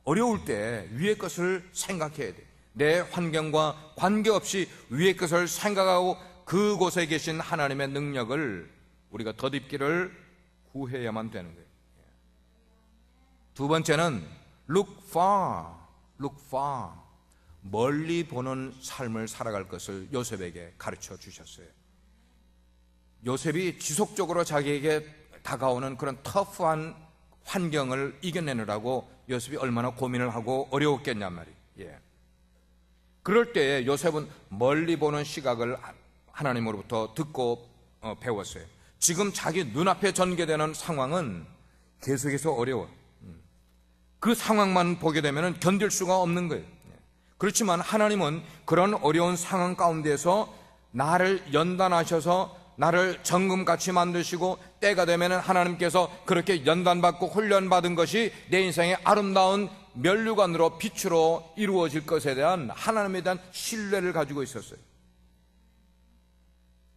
어려울 때 위의 것을 생각해야 돼. 내 환경과 관계없이 위의 것을 생각하고 그곳에 계신 하나님의 능력을 우리가 덧입기를 구해야만 되는 거예요. 두 번째는 look far, look far. 멀리 보는 삶을 살아갈 것을 요셉에게 가르쳐 주셨어요. 요셉이 지속적으로 자기에게 다가오는 그런 터프한 환경을 이겨내느라고 요셉이 얼마나 고민을 하고 어려웠겠냔 말이에요. 예. 그럴 때에 요셉은 멀리 보는 시각을 하나님으로부터 듣고 배웠어요. 지금 자기 눈앞에 전개되는 상황은 계속해서 어려워. 그 상황만 보게 되면 견딜 수가 없는 거예요. 그렇지만 하나님은 그런 어려운 상황 가운데서 나를 연단하셔서 나를 정금같이 만드시고 때가 되면 하나님께서 그렇게 연단받고 훈련받은 것이 내 인생의 아름다운 면류관으로 빛으로 이루어질 것에 대한 하나님에 대한 신뢰를 가지고 있었어요.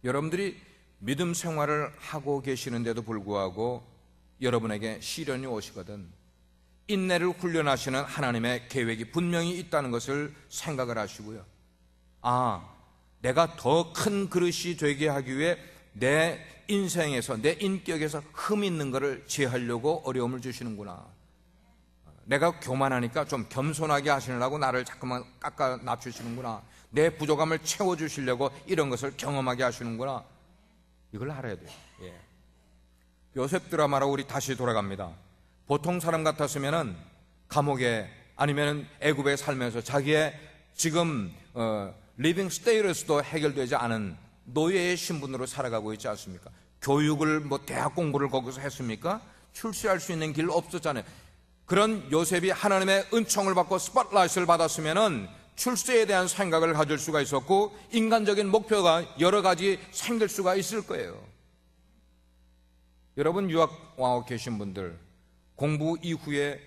여러분들이 믿음 생활을 하고 계시는데도 불구하고 여러분에게 시련이 오시거든 인내를 훈련하시는 하나님의 계획이 분명히 있다는 것을 생각을 하시고요. 내가 더 큰 그릇이 되게 하기 위해 내 인생에서 내 인격에서 흠 있는 것을 제하려고 어려움을 주시는구나. 내가 교만하니까 좀 겸손하게 하시려고 나를 자꾸만 깎아 낮추시는구나. 내 부족함을 채워주시려고 이런 것을 경험하게 하시는구나. 이걸 알아야 돼요. 예. 요셉 드라마로 우리 다시 돌아갑니다. 보통 사람 같았으면은 감옥에 아니면 애굽에 살면서 자기의 지금 리빙 스테이러스도 해결되지 않은 노예의 신분으로 살아가고 있지 않습니까? 교육을 대학 공부를 거기서 했습니까? 출세할 수 있는 길 없었잖아요. 그런 요셉이 하나님의 은총을 받고 스팟라이트를 받았으면은 출세에 대한 생각을 가질 수가 있었고 인간적인 목표가 여러 가지 생길 수가 있을 거예요. 여러분 유학 와서 계신 분들 공부 이후에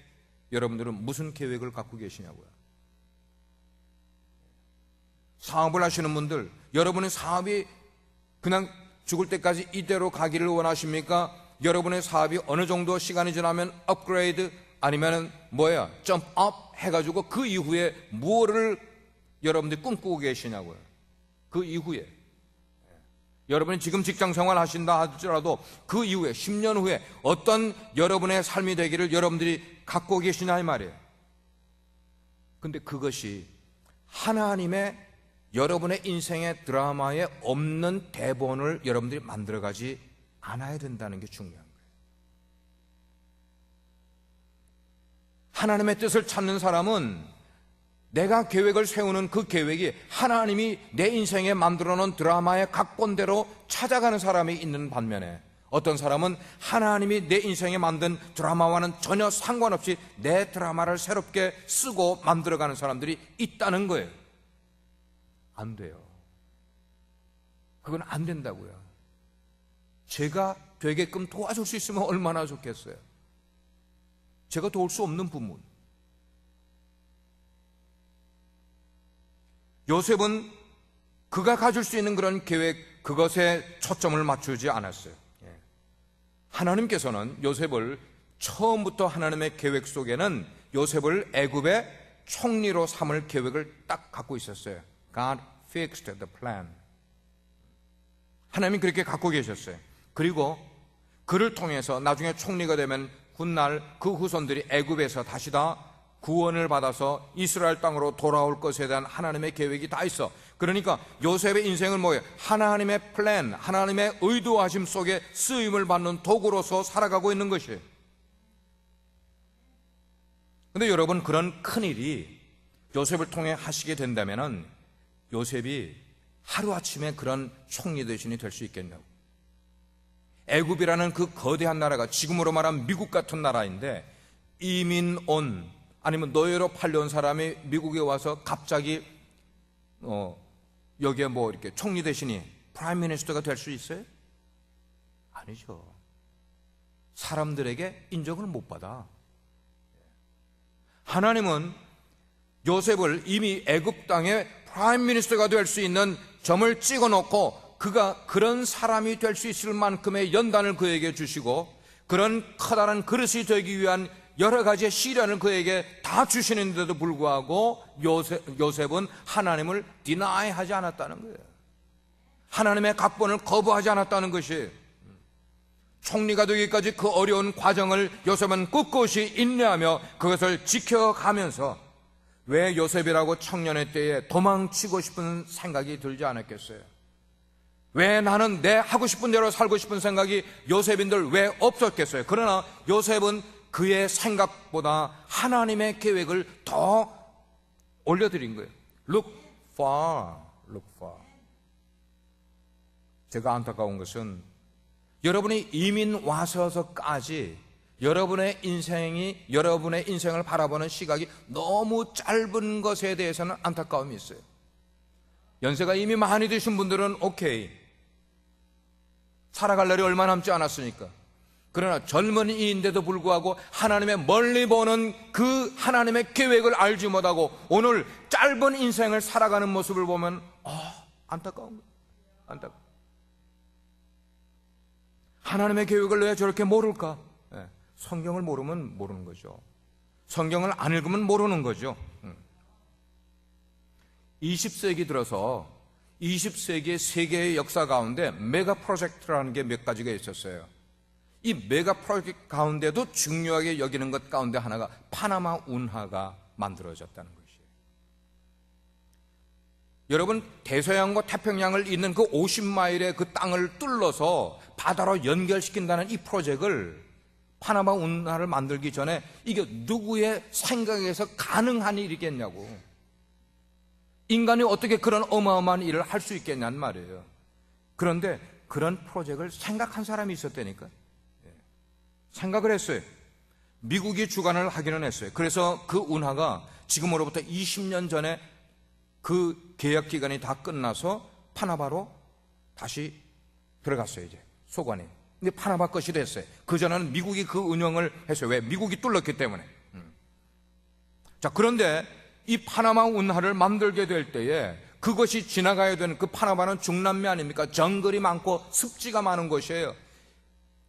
여러분들은 무슨 계획을 갖고 계시냐고요? 사업을 하시는 분들 여러분의 사업이 그냥 죽을 때까지 이대로 가기를 원하십니까? 여러분의 사업이 어느 정도 시간이 지나면 업그레이드 아니면 점프업 해가지고 그 이후에 무엇을 여러분들이 꿈꾸고 계시냐고요. 그 이후에 여러분이 지금 직장생활 하신다 하더라도 그 이후에 10년 후에 어떤 여러분의 삶이 되기를 여러분들이 갖고 계시냐 이 말이에요. 근데 그것이 하나님의 여러분의 인생의 드라마에 없는 대본을 여러분들이 만들어가지 않아야 된다는 게 중요한 거예요. 하나님의 뜻을 찾는 사람은 내가 계획을 세우는 그 계획이 하나님이 내 인생에 만들어 놓은 드라마의 각본대로 찾아가는 사람이 있는 반면에 어떤 사람은 하나님이 내 인생에 만든 드라마와는 전혀 상관없이 내 드라마를 새롭게 쓰고 만들어가는 사람들이 있다는 거예요. 안 돼요. 그건 안 된다고요. 제가 되게끔 도와줄 수 있으면 얼마나 좋겠어요. 제가 도울 수 없는 부분. 요셉은 그가 가질 수 있는 그런 계획, 그것에 초점을 맞추지 않았어요. 하나님께서는 요셉을 처음부터 하나님의 계획 속에는 요셉을 애굽의 총리로 삼을 계획을 딱 갖고 있었어요. God fixed the plan. 하나님이 그렇게 갖고 계셨어요. 그리고 그를 통해서 나중에 총리가 되면 훗날 그 후손들이 애굽에서 다시 다 구원을 받아서 이스라엘 땅으로 돌아올 것에 대한 하나님의 계획이 다 있어. 그러니까 요셉의 인생은 뭐예요? 하나님의 플랜, 하나님의 의도하심 속에 쓰임을 받는 도구로서 살아가고 있는 것이에요. 근데 여러분, 그런 큰일이 요셉을 통해 하시게 된다면은 요셉이 하루아침에 그런 총리 대신이 될 수 있겠냐고. 애굽이라는 그 거대한 나라가 지금으로 말하면 미국 같은 나라인데 이민 온 아니면 노예로 팔려온 사람이 미국에 와서 갑자기 여기에 이렇게 총리 대신이 프라임 미니스터가 될 수 있어요? 아니죠. 사람들에게 인정을 못 받아. 하나님은 요셉을 이미 애굽 땅에 프라임 미니스터가 될 수 있는 점을 찍어놓고 그가 그런 사람이 될 수 있을 만큼의 연단을 그에게 주시고 그런 커다란 그릇이 되기 위한 여러 가지의 시련을 그에게 다 주시는데도 불구하고 요셉은 하나님을 디나이하지 않았다는 거예요. 하나님의 각본을 거부하지 않았다는 것이 총리가 되기까지 그 어려운 과정을 요셉은 꿋꿋이 인내하며 그것을 지켜가면서 왜 요셉이라고 청년의 때에 도망치고 싶은 생각이 들지 않았겠어요? 왜 나는 내 하고 싶은 대로 살고 싶은 생각이 요셉인들 왜 없었겠어요? 그러나 요셉은 그의 생각보다 하나님의 계획을 더 올려드린 거예요. Look far, look far. 제가 안타까운 것은 여러분이 이민 와서까지 여러분의 인생을 바라보는 시각이 너무 짧은 것에 대해서는 안타까움이 있어요. 연세가 이미 많이 드신 분들은 오케이, 살아갈 날이 얼마 남지 않았으니까. 그러나 젊은이인데도 불구하고 하나님의 멀리 보는 그 하나님의 계획을 알지 못하고 오늘 짧은 인생을 살아가는 모습을 보면 안타까운 거예요. 안타까워. 하나님의 계획을 왜 저렇게 모를까? 성경을 모르면 모르는 거죠. 성경을 안 읽으면 모르는 거죠. 20세기 들어서 20세기의 세계의 역사 가운데 메가 프로젝트라는 게 몇 가지가 있었어요. 이 메가 프로젝트 가운데도 중요하게 여기는 것 가운데 하나가 파나마 운하가 만들어졌다는 것이에요. 여러분, 대서양과 태평양을 잇는 그 50마일의 그 땅을 뚫러서 바다로 연결시킨다는 이 프로젝트를, 파나마 운하를 만들기 전에 이게 누구의 생각에서 가능한 일이겠냐고. 인간이 어떻게 그런 어마어마한 일을 할 수 있겠냐는 말이에요. 그런데 그런 프로젝트를 생각한 사람이 있었다니까. 생각을 했어요. 미국이 주관을 하기는 했어요. 그래서 그 운하가 지금으로부터 20년 전에 그 계약 기간이 다 끝나서 파나마로 다시 들어갔어요. 이제 소관이. 근데 파나마 것이 됐어요. 그전에는 미국이 그 운영을 했어요. 왜? 미국이 뚫렸기 때문에. 자, 그런데 이 파나마 운하를 만들게 될 때에 그것이 지나가야 되는, 그 파나마는 중남미 아닙니까? 정글이 많고 습지가 많은 곳이에요.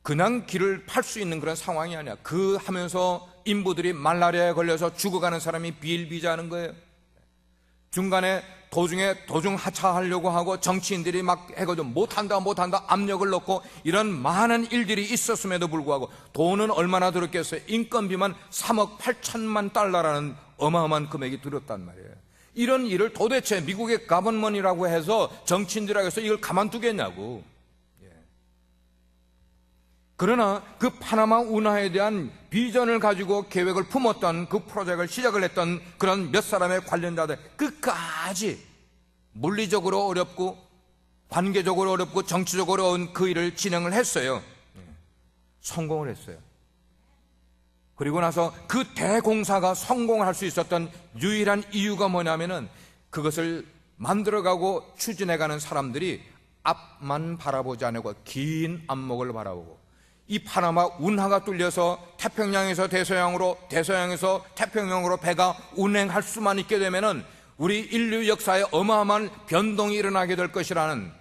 그냥 길을 팔 수 있는 그런 상황이 아니야. 그 하면서 인부들이 말라리아에 걸려서 죽어가는 사람이 비일비재하는 거예요. 중간에 도중 하차하려고 하고 정치인들이 막 해가지고 못한다 압력을 넣고 이런 많은 일들이 있었음에도 불구하고 돈은 얼마나 들었겠어요? 인건비만 3억 8천만 달러라는 어마어마한 금액이 들었단 말이에요. 이런 일을 도대체 미국의 가버먼이라고 해서 정치인들이라고 해서 이걸 가만두겠냐고. 그러나 그 파나마 운하에 대한 비전을 가지고 계획을 품었던, 그 프로젝트를 시작을 했던 그런 몇 사람의 관련자들 끝까지 물리적으로 어렵고 관계적으로 어렵고 정치적으로 어려운 그 일을 진행을 했어요. 성공을 했어요. 그리고 나서 그 대공사가 성공을 할 수 있었던 유일한 이유가 뭐냐면은 그것을 만들어가고 추진해가는 사람들이 앞만 바라보지 않고 긴 안목을 바라보고, 이 파나마 운하가 뚫려서 태평양에서 대서양으로, 대서양에서 태평양으로 배가 운행할 수만 있게 되면은 우리 인류 역사에 어마어마한 변동이 일어나게 될 것이라는,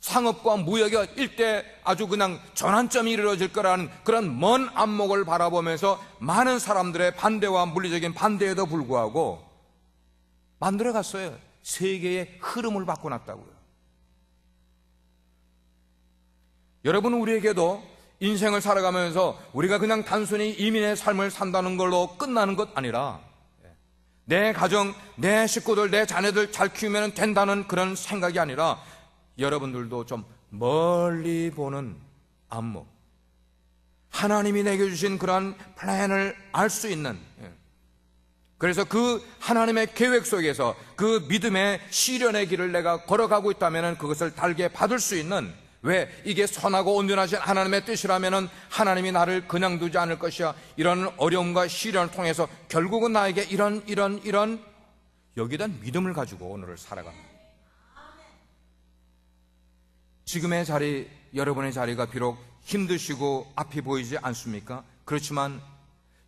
상업과 무역의 일대 아주 그냥 전환점이 이루어질 거라는 그런 먼 안목을 바라보면서 많은 사람들의 반대와 물리적인 반대에도 불구하고 만들어갔어요. 세계의 흐름을 바꿔놨다고요. 여러분, 우리에게도 인생을 살아가면서 우리가 그냥 단순히 이민의 삶을 산다는 걸로 끝나는 것 아니라 내 가정, 내 식구들, 내 자녀들 잘 키우면 된다는 그런 생각이 아니라 여러분들도 좀 멀리 보는 안목, 하나님이 내게 주신 그러한 플랜을 알 수 있는, 그래서 그 하나님의 계획 속에서 그 믿음의 시련의 길을 내가 걸어가고 있다면 그것을 달게 받을 수 있는, 왜? 이게 선하고 온전하신 하나님의 뜻이라면 하나님이 나를 그냥 두지 않을 것이야. 이런 어려움과 시련을 통해서 결국은 나에게 이런 여기다 믿음을 가지고 오늘을 살아갑니다. 지금의 자리, 여러분의 자리가 비록 힘드시고 앞이 보이지 않습니까? 그렇지만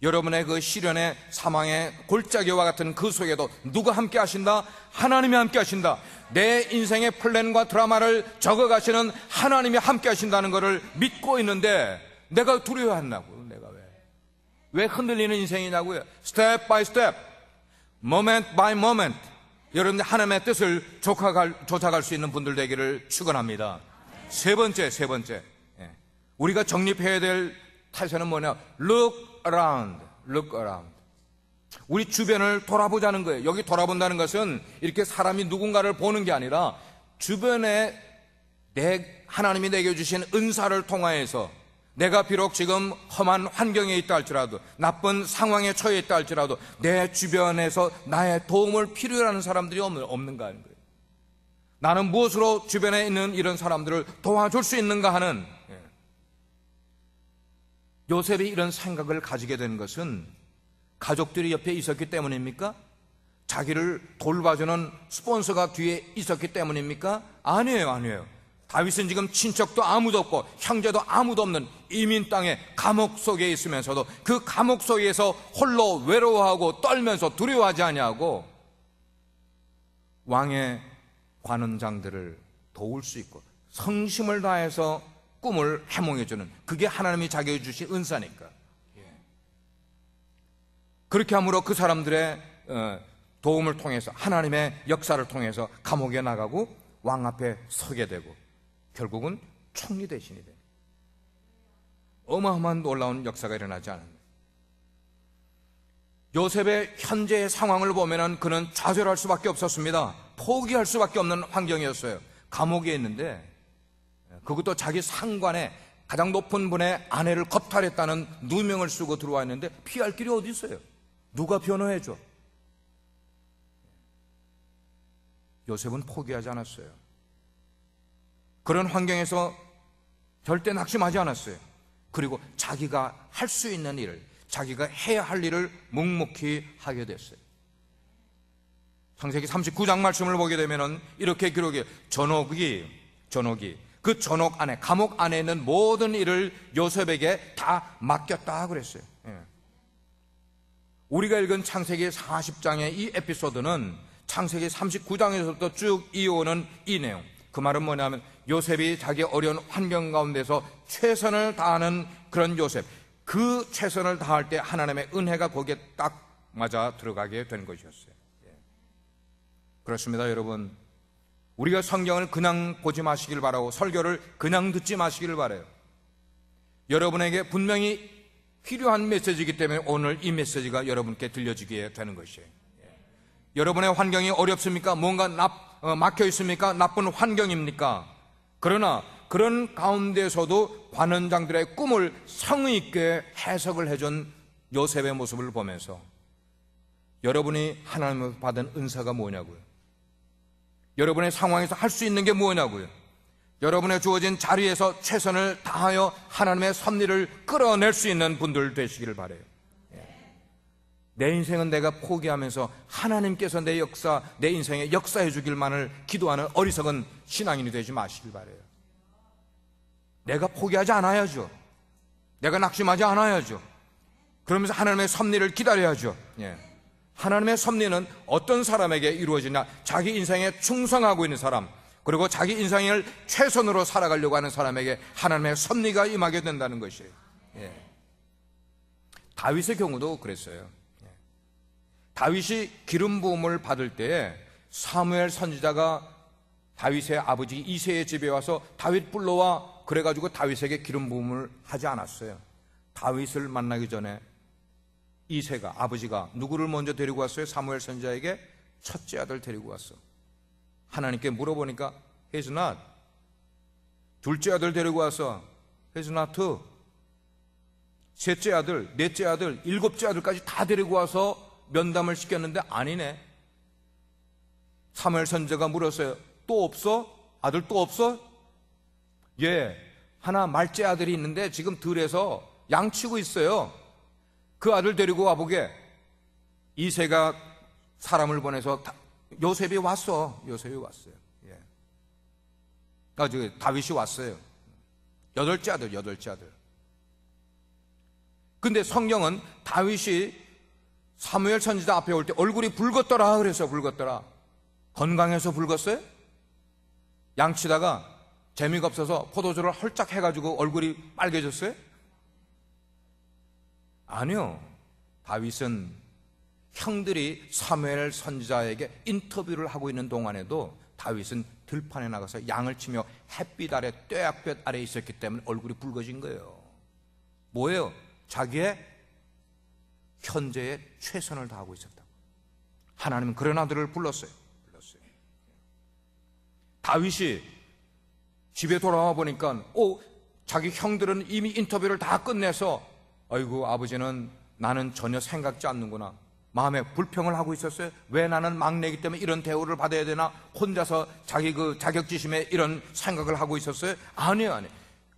여러분의 그 시련의 사망의 골짜기와 같은 그 속에도 누가 함께 하신다? 하나님이 함께 하신다. 내 인생의 플랜과 드라마를 적어가시는 하나님이 함께 하신다는 것을 믿고 있는데 내가 두려워한다고요. 내가 왜 흔들리는 인생이냐고요. 스텝 바이 스텝, 모멘트 바이 모멘트, 여러분들 하나님의 뜻을 쫓아갈 수 있는 분들 되기를 축원합니다. 세 번째, 우리가 정립해야 될 태세는 뭐냐? Look around, look around. 우리 주변을 돌아보자는 거예요. 여기 돌아본다는 것은 이렇게 사람이 누군가를 보는 게 아니라 주변에 하나님이 내게 주신 은사를 통하여서 내가 비록 지금 험한 환경에 있다 할지라도, 나쁜 상황에 처해 있다 할지라도 내 주변에서 나의 도움을 필요로 하는 사람들이 없는가 하는 거예요. 나는 무엇으로 주변에 있는 이런 사람들을 도와줄 수 있는가 하는, 요셉이 이런 생각을 가지게 된 것은 가족들이 옆에 있었기 때문입니까? 자기를 돌봐주는 스폰서가 뒤에 있었기 때문입니까? 아니에요. 다윗은 지금 친척도 아무도 없고 형제도 아무도 없는 이민 땅의 감옥 속에 있으면서도 그 감옥 속에서 홀로 외로워하고 떨면서 두려워하지 아니하고 왕의 관원장들을 도울 수 있고 성심을 다해서 꿈을 해몽해주는, 그게 하나님이 자기에게 주신 은사니까. 그렇게 함으로 그 사람들의 도움을 통해서, 하나님의 역사를 통해서 감옥에 나가고 왕 앞에 서게 되고 결국은 총리 대신이 돼요. 어마어마한 놀라운 역사가 일어나지 않았나요? 요셉의 현재의 상황을 보면은 그는 좌절할 수밖에 없었습니다. 포기할 수밖에 없는 환경이었어요. 감옥에 있는데, 그것도 자기 상관의 가장 높은 분의 아내를 겁탈했다는 누명을 쓰고 들어와 있는데 피할 길이 어디 있어요? 누가 변호해줘? 요셉은 포기하지 않았어요. 그런 환경에서 절대 낙심하지 않았어요. 그리고 자기가 할 수 있는 일을, 자기가 해야 할 일을 묵묵히 하게 됐어요. 창세기 39장 말씀을 보게 되면은 이렇게 기록해요. 전옥이 그 전옥 안에, 감옥 안에 있는 모든 일을 요셉에게 다 맡겼다 그랬어요. 우리가 읽은 창세기 40장의 이 에피소드는 창세기 39장에서부터 쭉 이어오는 이 내용. 그 말은 뭐냐면 요셉이 자기 어려운 환경 가운데서 최선을 다하는 그런 요셉, 그 최선을 다할 때 하나님의 은혜가 거기에 딱 맞아 들어가게 된 것이었어요. 그렇습니다, 여러분. 우리가 성경을 그냥 보지 마시길 바라고 설교를 그냥 듣지 마시길 바라요. 여러분에게 분명히 필요한 메시지이기 때문에 오늘 이 메시지가 여러분께 들려지게 되는 것이에요. 여러분의 환경이 어렵습니까? 뭔가 막혀 있습니까? 나쁜 환경입니까? 그러나 그런 가운데서도 관원장들의 꿈을 성의 있게 해석을 해준 요셉의 모습을 보면서 여러분이 하나님으로부터 받은 은사가 뭐냐고요? 여러분의 상황에서 할 수 있는 게 뭐냐고요? 여러분의 주어진 자리에서 최선을 다하여 하나님의 섭리를 끌어낼 수 있는 분들 되시기를 바라요. 내 인생은 내가 포기하면서 하나님께서 내 인생에 역사해 주길만을 기도하는 어리석은 신앙인이 되지 마시길 바라요. 내가 포기하지 않아야죠. 내가 낙심하지 않아야죠. 그러면서 하나님의 섭리를 기다려야죠. 하나님의 섭리는 어떤 사람에게 이루어지냐? 자기 인생에 충성하고 있는 사람, 그리고 자기 인생을 최선으로 살아가려고 하는 사람에게 하나님의 섭리가 임하게 된다는 것이에요. 다윗의 경우도 그랬어요. 다윗이 기름 부음을 받을 때에 사무엘 선지자가 다윗의 아버지 이새의 집에 와서 다윗 불러와 그래가지고 다윗에게 기름 부음을 하지 않았어요. 다윗을 만나기 전에 이새가, 아버지가 누구를 먼저 데리고 왔어요? 사무엘 선지자에게 첫째 아들 데리고 왔어. 하나님께 물어보니까 He's not. 둘째 아들 데리고 왔어. He's not too. 셋째 아들, 넷째 아들, 일곱째 아들까지 다 데리고 와서 면담을 시켰는데 아니네. 사무엘 선지자가 물었어요. 또 없어? 아들 또 없어? 예, 하나 말째 아들이 있는데 지금 들에서 양치고 있어요. 그 아들 데리고 와보게. 이새가 사람을 보내서 요셉이 왔어요. 다윗이 왔어요. 여덟째 아들. 근데 성경은 다윗이 사무엘 선지자 앞에 올 때 얼굴이 붉었더라 그랬어요. 붉었더라. 건강해서 붉었어요? 양치다가 재미가 없어서 포도주를 헐짝 해가지고 얼굴이 빨개졌어요? 아니요. 다윗은 형들이 사무엘 선지자에게 인터뷰를 하고 있는 동안에도 다윗은 들판에 나가서 양을 치며 햇빛 아래 뙤약볕 아래 있었기 때문에 얼굴이 붉어진 거예요. 뭐예요? 자기의 현재에 최선을 다하고 있었다. 하나님은 그런 아들을 불렀어요. 다윗이 집에 돌아와 보니까 자기 형들은 이미 인터뷰를 다 끝내서 아이고 아버지는 나는 전혀 생각지 않는구나, 마음에 불평을 하고 있었어요. 왜 나는 막내이기 때문에 이런 대우를 받아야 되나, 혼자서 자기 그 자격지심에 이런 생각을 하고 있었어요? 아니에요.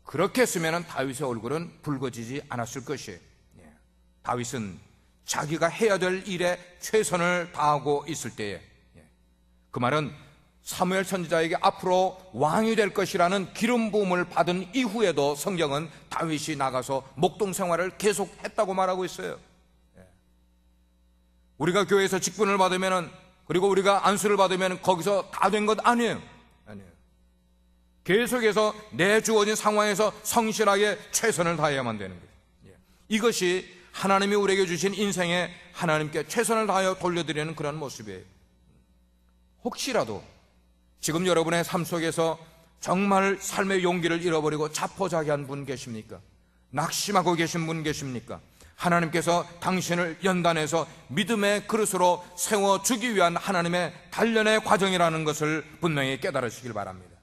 그렇게 했으면 다윗의 얼굴은 붉어지지 않았을 것이에요. 다윗은 자기가 해야 될 일에 최선을 다하고 있을 때에, 그 말은 사무엘 선지자에게 앞으로 왕이 될 것이라는 기름 부음을 받은 이후에도 성경은 다윗이 나가서 목동 생활을 계속했다고 말하고 있어요. 우리가 교회에서 직분을 받으면, 그리고 우리가 안수를 받으면 거기서 다 된 것 아니에요. 계속해서 내 주어진 상황에서 성실하게 최선을 다해야만 되는 거예요. 이것이 하나님이 우리에게 주신 인생에 하나님께 최선을 다하여 돌려드리는 그런 모습이에요. 혹시라도 지금 여러분의 삶 속에서 정말 삶의 용기를 잃어버리고 자포자기한 분 계십니까? 낙심하고 계신 분 계십니까? 하나님께서 당신을 연단해서 믿음의 그릇으로 세워주기 위한 하나님의 단련의 과정이라는 것을 분명히 깨달으시길 바랍니다.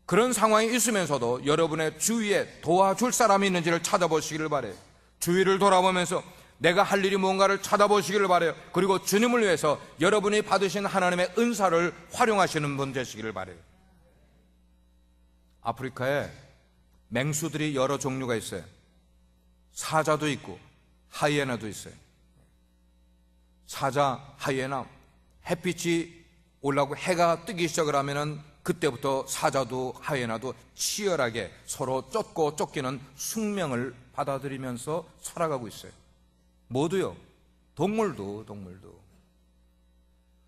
그런 상황이 있으면서도 여러분의 주위에 도와줄 사람이 있는지를 찾아보시기를 바라요. 주위를 돌아보면서 내가 할 일이 뭔가를 찾아보시기를 바라요. 그리고 주님을 위해서 여러분이 받으신 하나님의 은사를 활용하시는 분 되시기를 바라요. 아프리카에 맹수들이 여러 종류가 있어요. 사자도 있고 하이에나도 있어요. 사자, 하이에나, 햇빛이 올라오고 해가 뜨기 시작을 하면은 그때부터 사자도 하이에나도 치열하게 서로 쫓고 쫓기는 숙명을 받아들이면서 살아가고 있어요. 모두요. 동물도.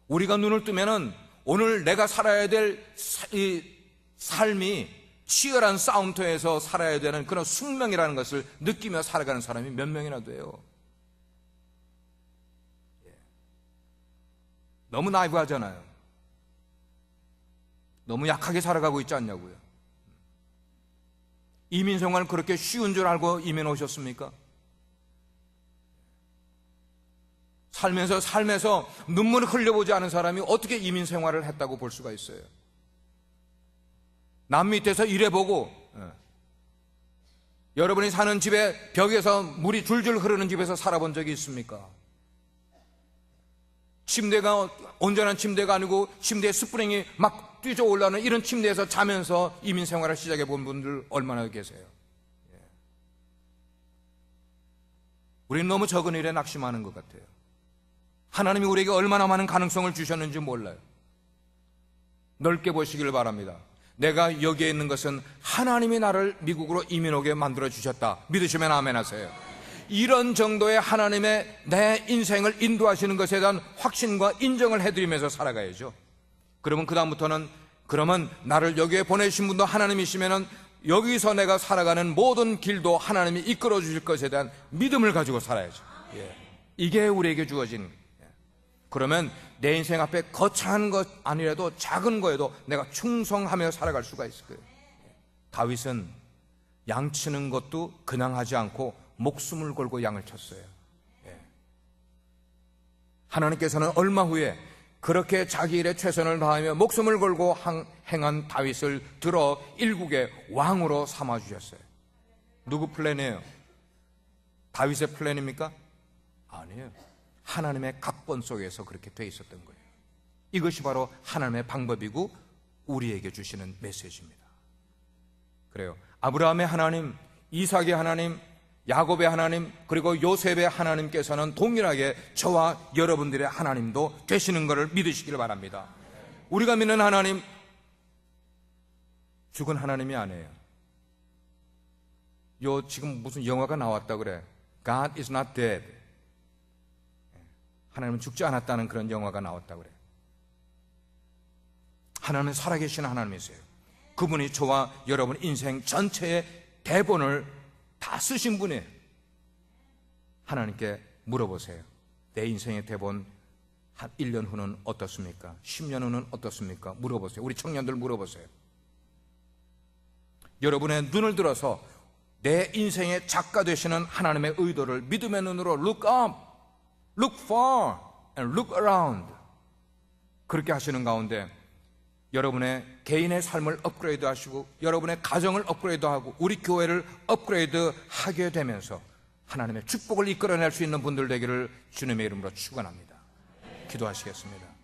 우리가 눈을 뜨면은 오늘 내가 살아야 될 이 삶이 치열한 싸움터에서 살아야 되는 그런 숙명이라는 것을 느끼며 살아가는 사람이 몇 명이나 돼요. 너무 나이브하잖아요. 너무 약하게 살아가고 있지 않냐고요. 이민 생활 그렇게 쉬운 줄 알고 이민 오셨습니까? 삶에서 눈물을 흘려보지 않은 사람이 어떻게 이민 생활을 했다고 볼 수가 있어요? 남 밑에서 일해보고, 여러분이 사는 집에 벽에서 물이 줄줄 흐르는 집에서 살아본 적이 있습니까? 침대가 온전한 침대가 아니고 침대에 스프링이 막 뛰져 올라오는 이런 침대에서 자면서 이민 생활을 시작해 본 분들 얼마나 계세요? 우리는 너무 적은 일에 낙심하는 것 같아요. 하나님이 우리에게 얼마나 많은 가능성을 주셨는지 몰라요. 넓게 보시길 바랍니다. 내가 여기에 있는 것은 하나님이 나를 미국으로 이민 오게 만들어 주셨다. 믿으시면 아멘 하세요. 이런 정도의 하나님의 내 인생을 인도하시는 것에 대한 확신과 인정을 해드리면서 살아가야죠. 그러면 그 다음부터는 그러면 나를 여기에 보내신 분도 하나님이시면은 여기서 내가 살아가는 모든 길도 하나님이 이끌어 주실 것에 대한 믿음을 가지고 살아야죠. 이게 우리에게 주어진. 그러면 내 인생 앞에 거창한 것 아니라도 작은 거에도 내가 충성하며 살아갈 수가 있을 거예요. 다윗은 양 치는 것도 그냥 하지 않고 목숨을 걸고 양을 쳤어요. 하나님께서는 얼마 후에 그렇게 자기 일에 최선을 다하며 목숨을 걸고 행한 다윗을 들어 일국의 왕으로 삼아주셨어요. 누구 플랜이에요? 다윗의 플랜입니까? 아니에요. 하나님의 각본 속에서 그렇게 돼 있었던 거예요. 이것이 바로 하나님의 방법이고 우리에게 주시는 메시지입니다. 그래요. 아브라함의 하나님, 이삭의 하나님, 야곱의 하나님, 그리고 요셉의 하나님께서는 동일하게 저와 여러분들의 하나님도 되시는 것을 믿으시길 바랍니다. 우리가 믿는 하나님, 죽은 하나님이 아니에요. 지금 무슨 영화가 나왔다 그래. God is not dead. 하나님은 죽지 않았다는 그런 영화가 나왔다 그래. 하나님은 살아계신 하나님이세요. 그분이 저와 여러분 인생 전체의 대본을 다 쓰신 분이에요. 하나님께 물어보세요. 내 인생의 대본 한 1년 후는 어떻습니까? 10년 후는 어떻습니까? 물어보세요. 우리 청년들 물어보세요. 여러분의 눈을 들어서 내 인생의 작가 되시는 하나님의 의도를 믿음의 눈으로 look up, look far, and look around 그렇게 하시는 가운데 여러분의 개인의 삶을 업그레이드 하시고 여러분의 가정을 업그레이드 하고 우리 교회를 업그레이드 하게 되면서 하나님의 축복을 이끌어낼 수 있는 분들 되기를 주님의 이름으로 축원합니다. 기도하시겠습니다.